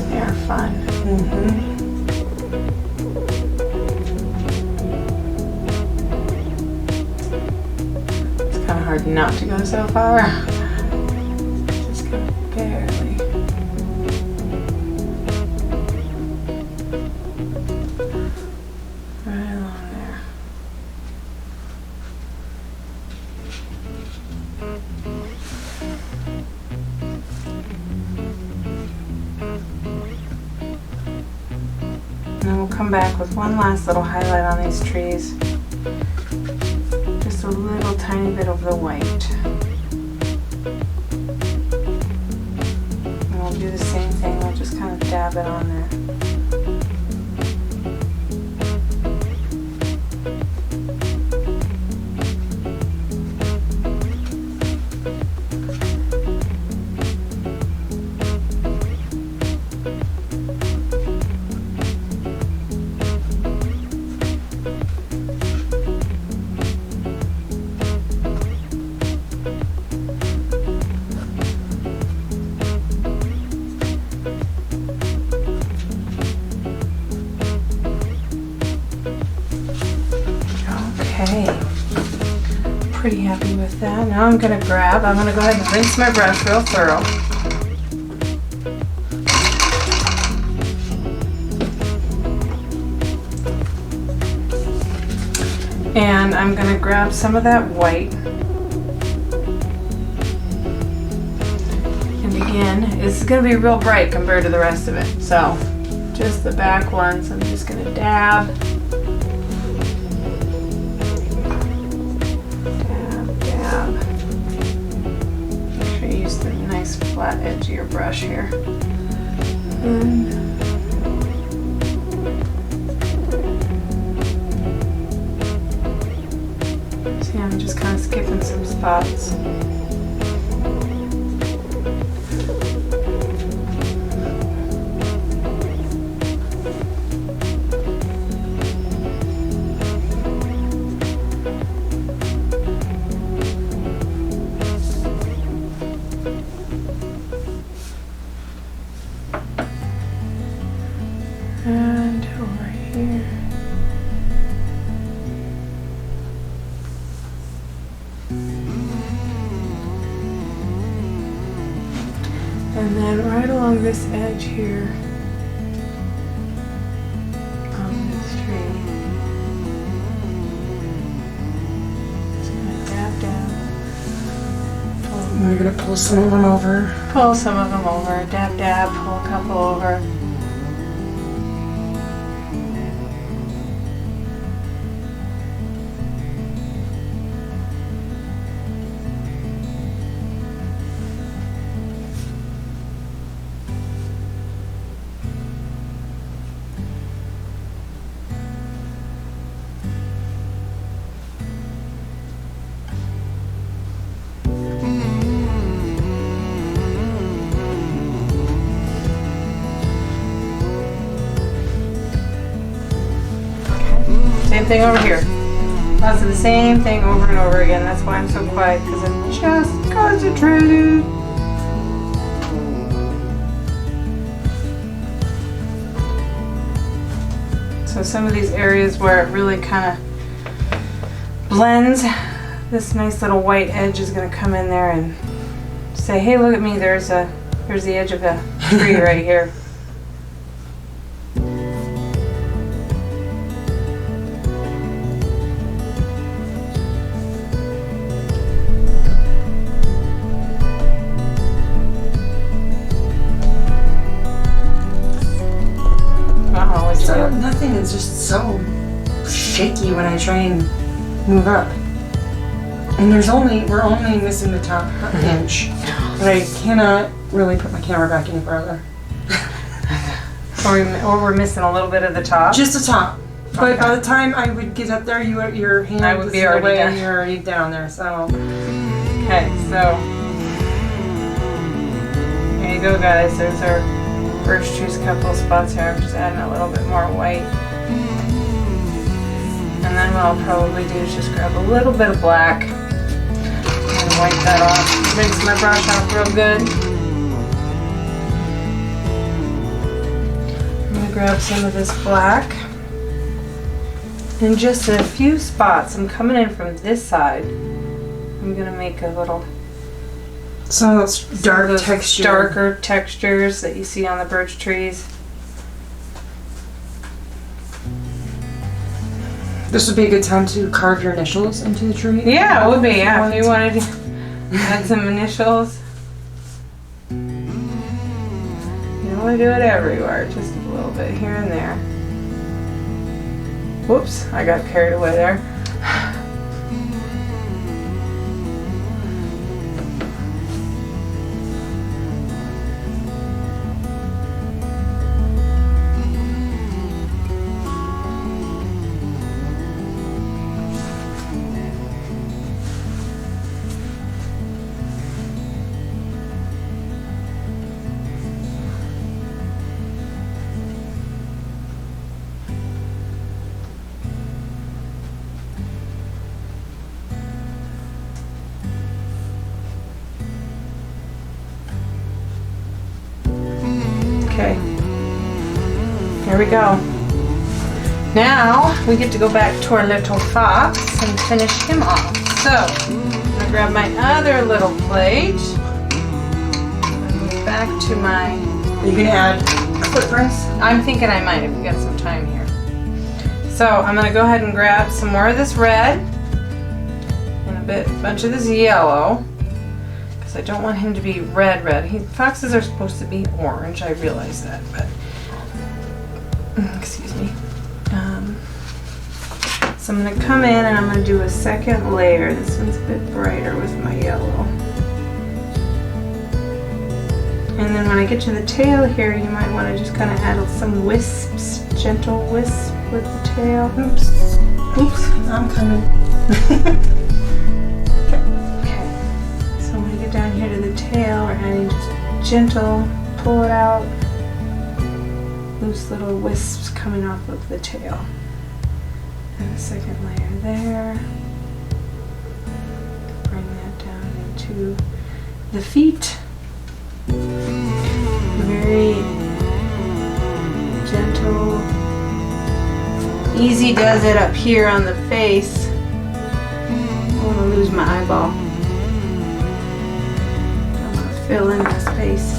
They are fun. It's kind of hard not to go so far. Just go barely. Right along there. then we'll come back with one last little highlight on these trees. Just a little tiny bit of the white. And we'll do the same thing, we'll just kind of dab it on there. Okay, pretty happy with that. Now I'm going to go ahead and rinse my brush real thorough. And I'm going to grab some of that white. And again, it's going to be real bright compared to the rest of it. So just the back ones, I'm just going to dab. Flat edge of your brush here. And see, I'm just kind of skipping some spots. And over here. And then right along this edge here on this tree. Just gonna dab down. We're gonna pull some of them over. Pull some of them over. Dab dab, pull a couple over. Same thing over here. Lots of the same thing over and over again. That's why I'm so quiet, because I'm just concentrated. So some of these areas where it really kind of blends, this nice little white edge is going to come in there and say, hey, look at me, there's the edge of the tree right here. So nothing is just so shaky when I try and move up. And we're only missing the top inch, but I cannot really put my camera back any further. Or we're missing a little bit of the top. Just the top. But by the time I would get up there, your hand would was be in the already way down. and you're already down there. So Okay, so here you go, guys. There's our birch trees, couple of spots here. I'm just adding a little bit more white. And then what I'll probably do is just grab a little bit of black and wipe that off. Rinse my brush off real good. I'm going to grab some of this black. And just in a few spots, I'm coming in from this side. I'm going to make a little some of those darker textures that you see on the birch trees. This would be a good time to carve your initials into the tree. Yeah, it would be, yeah. If you wanted to add some initials. You don't want to do it everywhere, just a little bit here and there. Whoops, I got carried away there. Okay, here we go. Now we get to go back to our little fox and finish him off. So I'm gonna grab my other little plate and move back to my. Are you gonna add footprints? I'm thinking I might if we got some time here. So I'm gonna go ahead and grab some more of this red and a bunch of this yellow. I don't want him to be red. Foxes are supposed to be orange. I realize that, but excuse me. So I'm going to come in and I'm going to do a second layer. This one's a bit brighter with my yellow. And then when I get to the tail here, you might want to just kind of add some wisps, gentle wisp with the tail. Oops, I'm coming. Down here to the tail, we're adding just gentle, pull it out, loose little wisps coming off of the tail. And a second layer there. Bring that down into the feet. Very gentle. Easy does it up here on the face. I don't want to lose my eyeball. Fill in the space.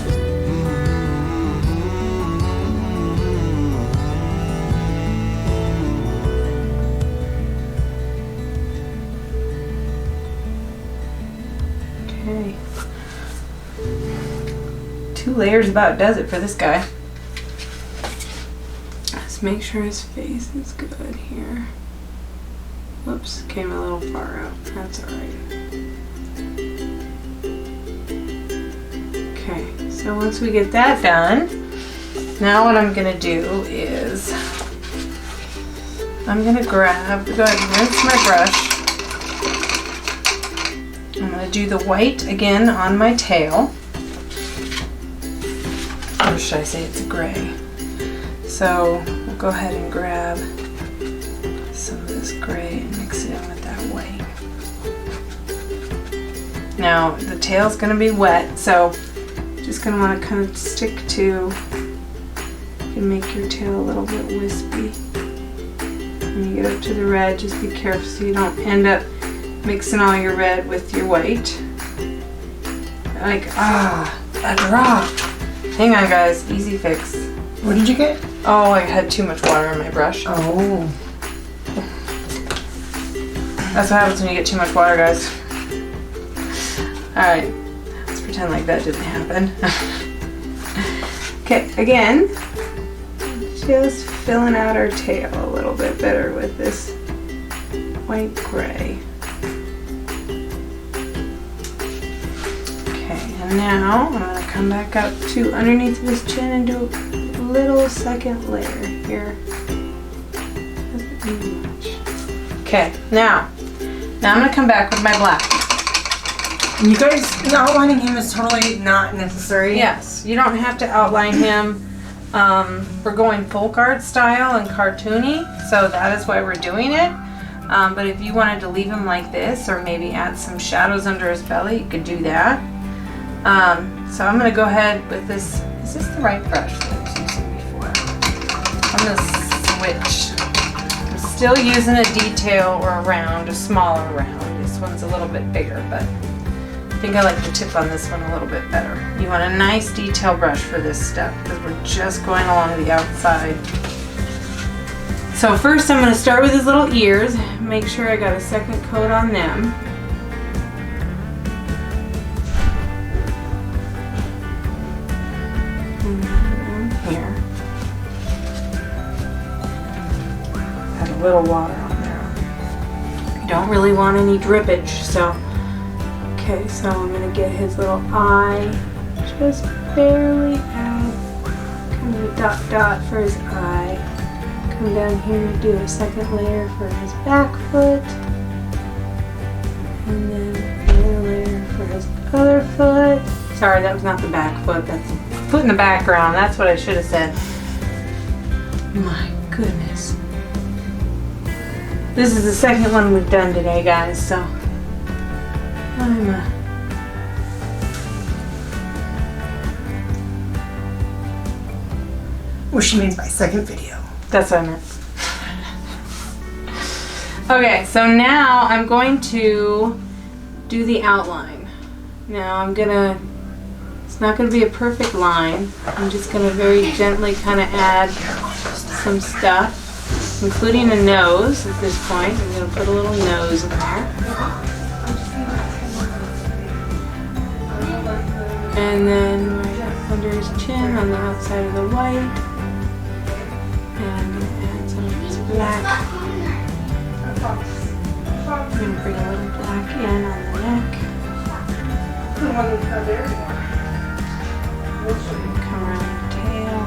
Okay. 2 layers about does it for this guy. Let's make sure his face is good here. Whoops, came a little far out. That's alright. Okay, so once we get that done, now what I'm going to do is I'm going to go ahead and rinse my brush. I'm going to do the white again on my tail. Or should I say it's gray? So we'll go ahead and grab some of this gray and mix it in with that white. Now the tail's going to be wet, so just going to want to kind of stick to, you can make your tail a little bit wispy. When you get up to the red, just be careful so you don't end up mixing all your red with your white. Like, a drop. Hang on guys, easy fix. What did you get? Oh, I had too much water in my brush. Oh. That's what happens when you get too much water, guys. Alright. Pretend like that didn't happen. Okay, again, just filling out our tail a little bit better with this white gray. Okay, and now I'm going to come back up to underneath of his chin and do a little second layer here. Doesn't need much. Okay, now I'm going to come back with my black. You guys, outlining him is totally not necessary. Yes, you don't have to outline him. We're going folk art style and cartoony, so that is why we're doing it. But if you wanted to leave him like this, or maybe add some shadows under his belly, you could do that. So I'm going to go ahead with this. Is this the right brush that I was using before? I'm going to switch. I'm still using a detail or a round, a smaller round. This one's a little bit bigger, but I think I like the tip on this one a little bit better. You want a nice detail brush for this step because we're just going along the outside. So first I'm going to start with his little ears. Make sure I got a second coat on them. And here. Add a little water on there. You don't really want any drippage, so. Okay, so I'm gonna get his little eye, just barely add kind of a dot for his eye. Come down here, do a second layer for his back foot. And then another layer for his other foot. Sorry, that was not the back foot, that's the foot in the background. That's what I should have said. My goodness. This is the second one we've done today, guys, so I'm What she means by second video. That's what I meant. Okay, so now I'm going to do the outline. Now it's not gonna be a perfect line. I'm just gonna very gently kind of add some stuff, including a nose at this point. I'm gonna put a little nose in there. And then right under his chin on the outside of the white. And I'm going to add some of this black. I'm going to bring a little black in on the neck. And come around the tail.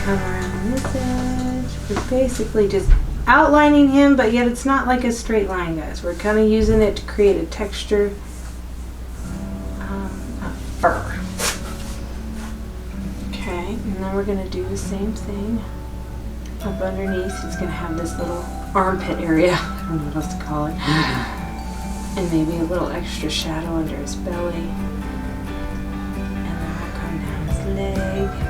Come around this edge. We're basically just outlining him, but yet it's not like a straight line, guys. We're kind of using it to create a texture of fur. Okay, and then we're going to do the same thing up underneath. He's going to have this little armpit area. I don't know what else to call it. And maybe a little extra shadow under his belly. And then we'll come down his leg.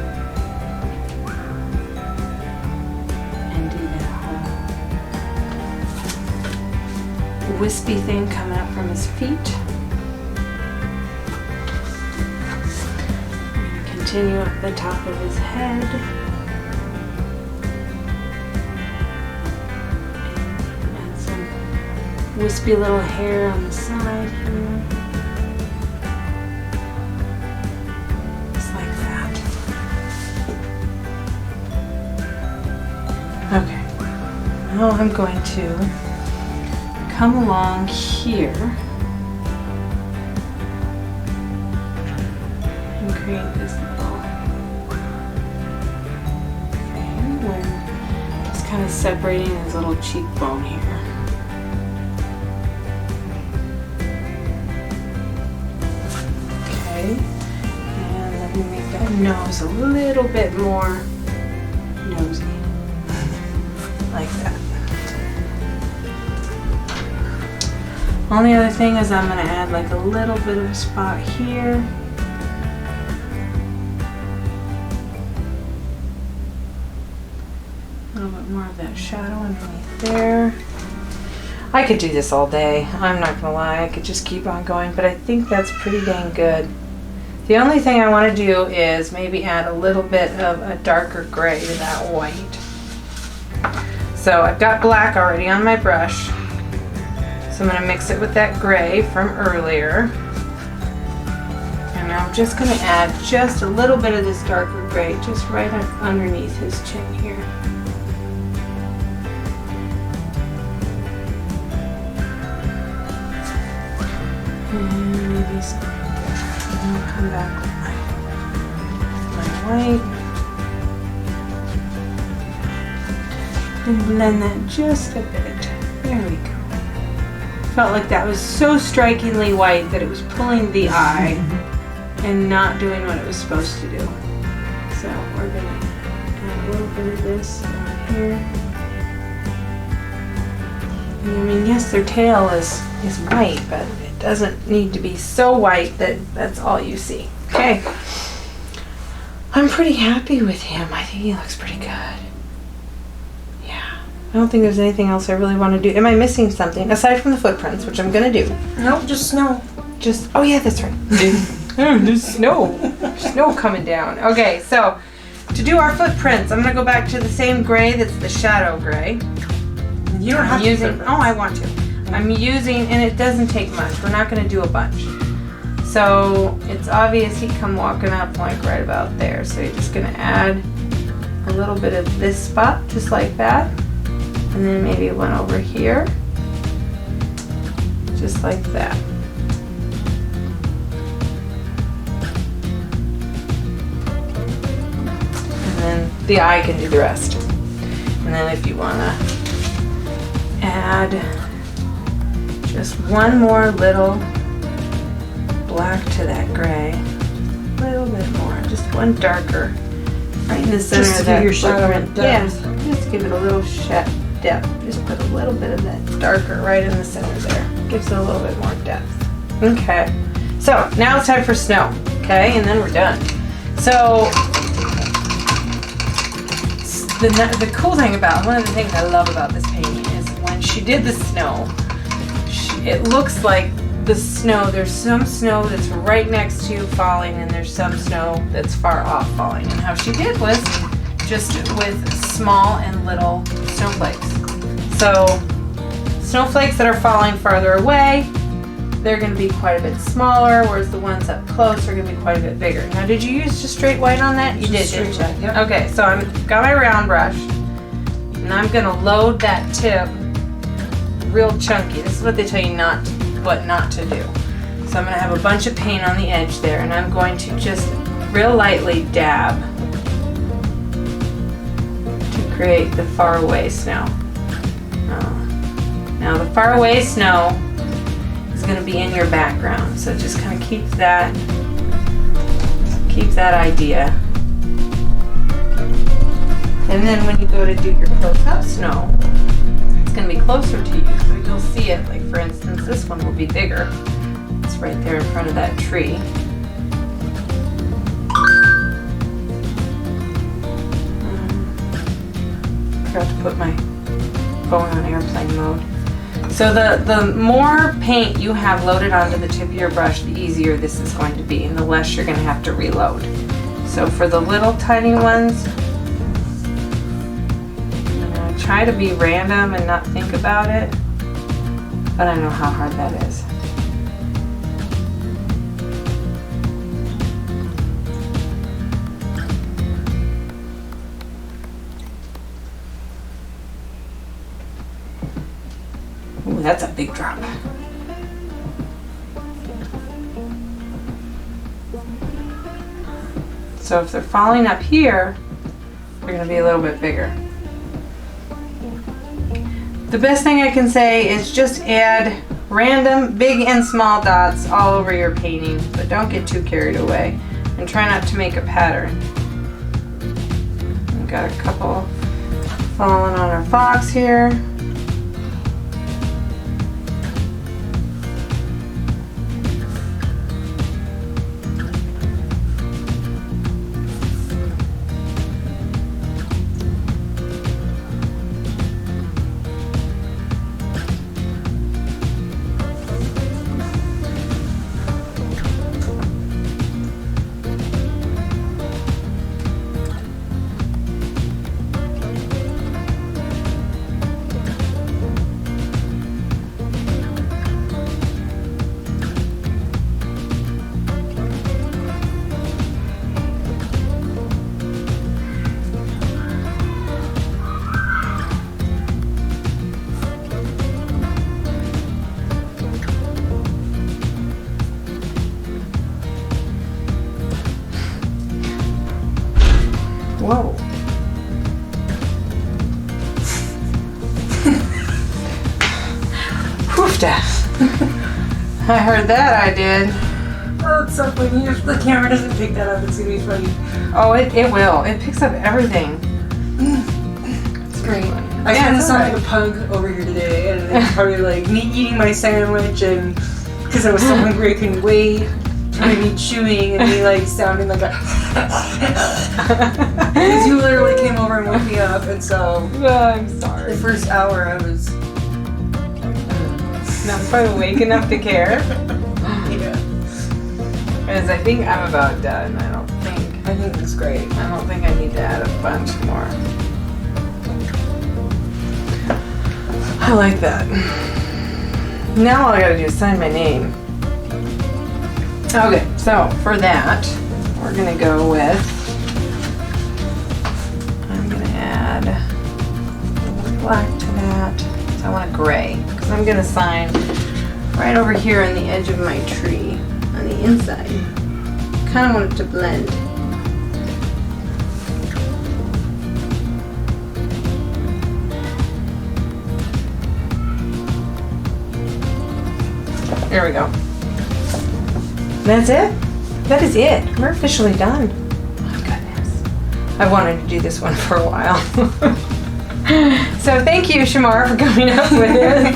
Wispy thing coming up from his feet. I'm going to continue up the top of his head. And some wispy little hair on the side here. Just like that. Okay. Now I'm going to come along here and create this little thing where it's kind of separating his little cheekbone here. Okay, and let me make that nose a little bit more nosy, like that. Only other thing is I'm going to add like a little bit of a spot here. A little bit more of that shadow underneath there. I could do this all day. I'm not going to lie. I could just keep on going, but I think that's pretty dang good. The only thing I want to do is maybe add a little bit of a darker gray to that white. So I've got black already on my brush. So I'm going to mix it with that gray from earlier. And now I'm just going to add just a little bit of this darker gray just right underneath his chin here. And maybe some right there. And I'll come back with my white. And blend that just a bit. There we go. Felt like that was so strikingly white that it was pulling the eye and not doing what it was supposed to do. So we're going to add a little bit of this down here. And I mean, yes, their tail is white, but it doesn't need to be so white that that's all you see. Okay. I'm pretty happy with him. I think he looks pretty good. I don't think there's anything else I really want to do. Am I missing something? Aside from the footprints, which I'm going to do. Nope, just snow. Oh yeah, that's right. There's snow. Snow coming down. Okay, so to do our footprints, I'm gonna go back to the same gray that's the shadow gray. You don't have to using. Oh, I want to. I'm using, and it doesn't take much. We're not gonna do a bunch. So it's obvious he come walking up like right about there. So you're just gonna add a little bit of this spot, just like that, and then maybe one over here, just like that. And then the eye can do the rest. And then if you wanna add just one more little black to that gray, a little bit more, just one darker, right in the center Just to of that give your shadow footprint. depth. Yeah, just give it a little depth. Just put a little bit of that darker right in the center there. Gives it a little bit more depth. Okay, so now it's time for snow. Okay, and then we're done. So the cool thing about, one of the things I love about this painting is when she did the snow, it looks like the snow, there's some snow that's right next to you falling, and there's some snow that's far off falling. And how she did was just with small and little snowflakes. So snowflakes that are falling farther away, they're going to be quite a bit smaller, whereas the ones up close are going to be quite a bit bigger. Now, did you use just straight white on that? You did, Just didn't straight you? white, yep. Okay, so I'm got my round brush, and I'm going to load that tip real chunky. This is what they tell you what not to do. So I'm going to have a bunch of paint on the edge there, and I'm going to just real lightly dab to create the far away snow. Now the far away snow is going to be in your background, so just kind of keep that idea. And then when you go to do your close-up snow, it's going to be closer to you, so you'll see it. Like for instance, this one will be bigger. It's right there in front of that tree. Forgot to put my phone on airplane mode. So the more paint you have loaded onto the tip of your brush, the easier this is going to be, and the less you're going to have to reload. So for the little tiny ones, I'm going to try to be random and not think about it, but I know how hard that is. Ooh, that's a big drop. So if they're falling up here, they're going to be a little bit bigger. The best thing I can say is just add random big and small dots all over your painting, but don't get too carried away and try not to make a pattern. We've got a couple falling on our fox here. Whoa. Woofda. I heard that, I did. Oh, it's so funny. If the camera doesn't pick that up, it's gonna be funny. Oh, it will. It picks up everything. It's great. I kind of sound like a pug over here today, and it's probably like me eating my sandwich, and because I was so hungry I couldn't wait. Trying to be chewing and be like sounding like a because you literally came over and woke me up, and so I'm sorry. the first hour I was Not quite awake enough to care. yeah. Because I think I'm about done. I think it's great. don't think I need to add a bunch more. I like that. Now all I gotta do is sign my name. Okay, so for that, we're gonna go with, I'm gonna add a little black to that. So I want a gray, because I'm gonna sign right over here on the edge of my tree, on the inside. Kind of want it to blend. There we go. That's it? That is it. We're officially done. Oh goodness. I've wanted to do this one for a while. So thank you, Shamar, for coming up with it.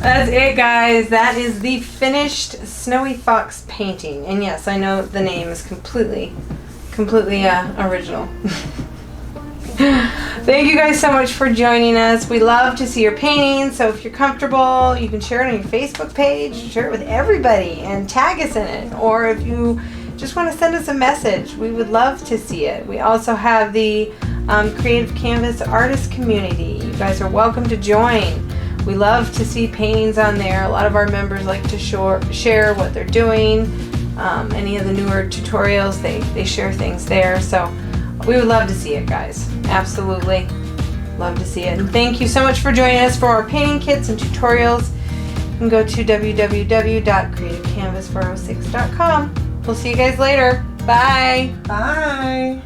That's it, guys. That is the finished Snowy Fox painting. And yes, I know the name is completely original. Thank you guys so much for joining us. We love to see your paintings, so if you're comfortable, you can share it on your Facebook page, share it with everybody, and tag us in it. Or if you just want to send us a message, we would love to see it. We also have the Creative Canvas Artist Community. You guys are welcome to join. We love to see paintings on there. A lot of our members like to share what they're doing. Any of the newer tutorials, they share things there. So we would love to see it, guys. Absolutely love to see it. And thank you so much for joining us for our painting kits and tutorials. You can go to www.creativecanvas406.com. We'll see you guys later. Bye. Bye.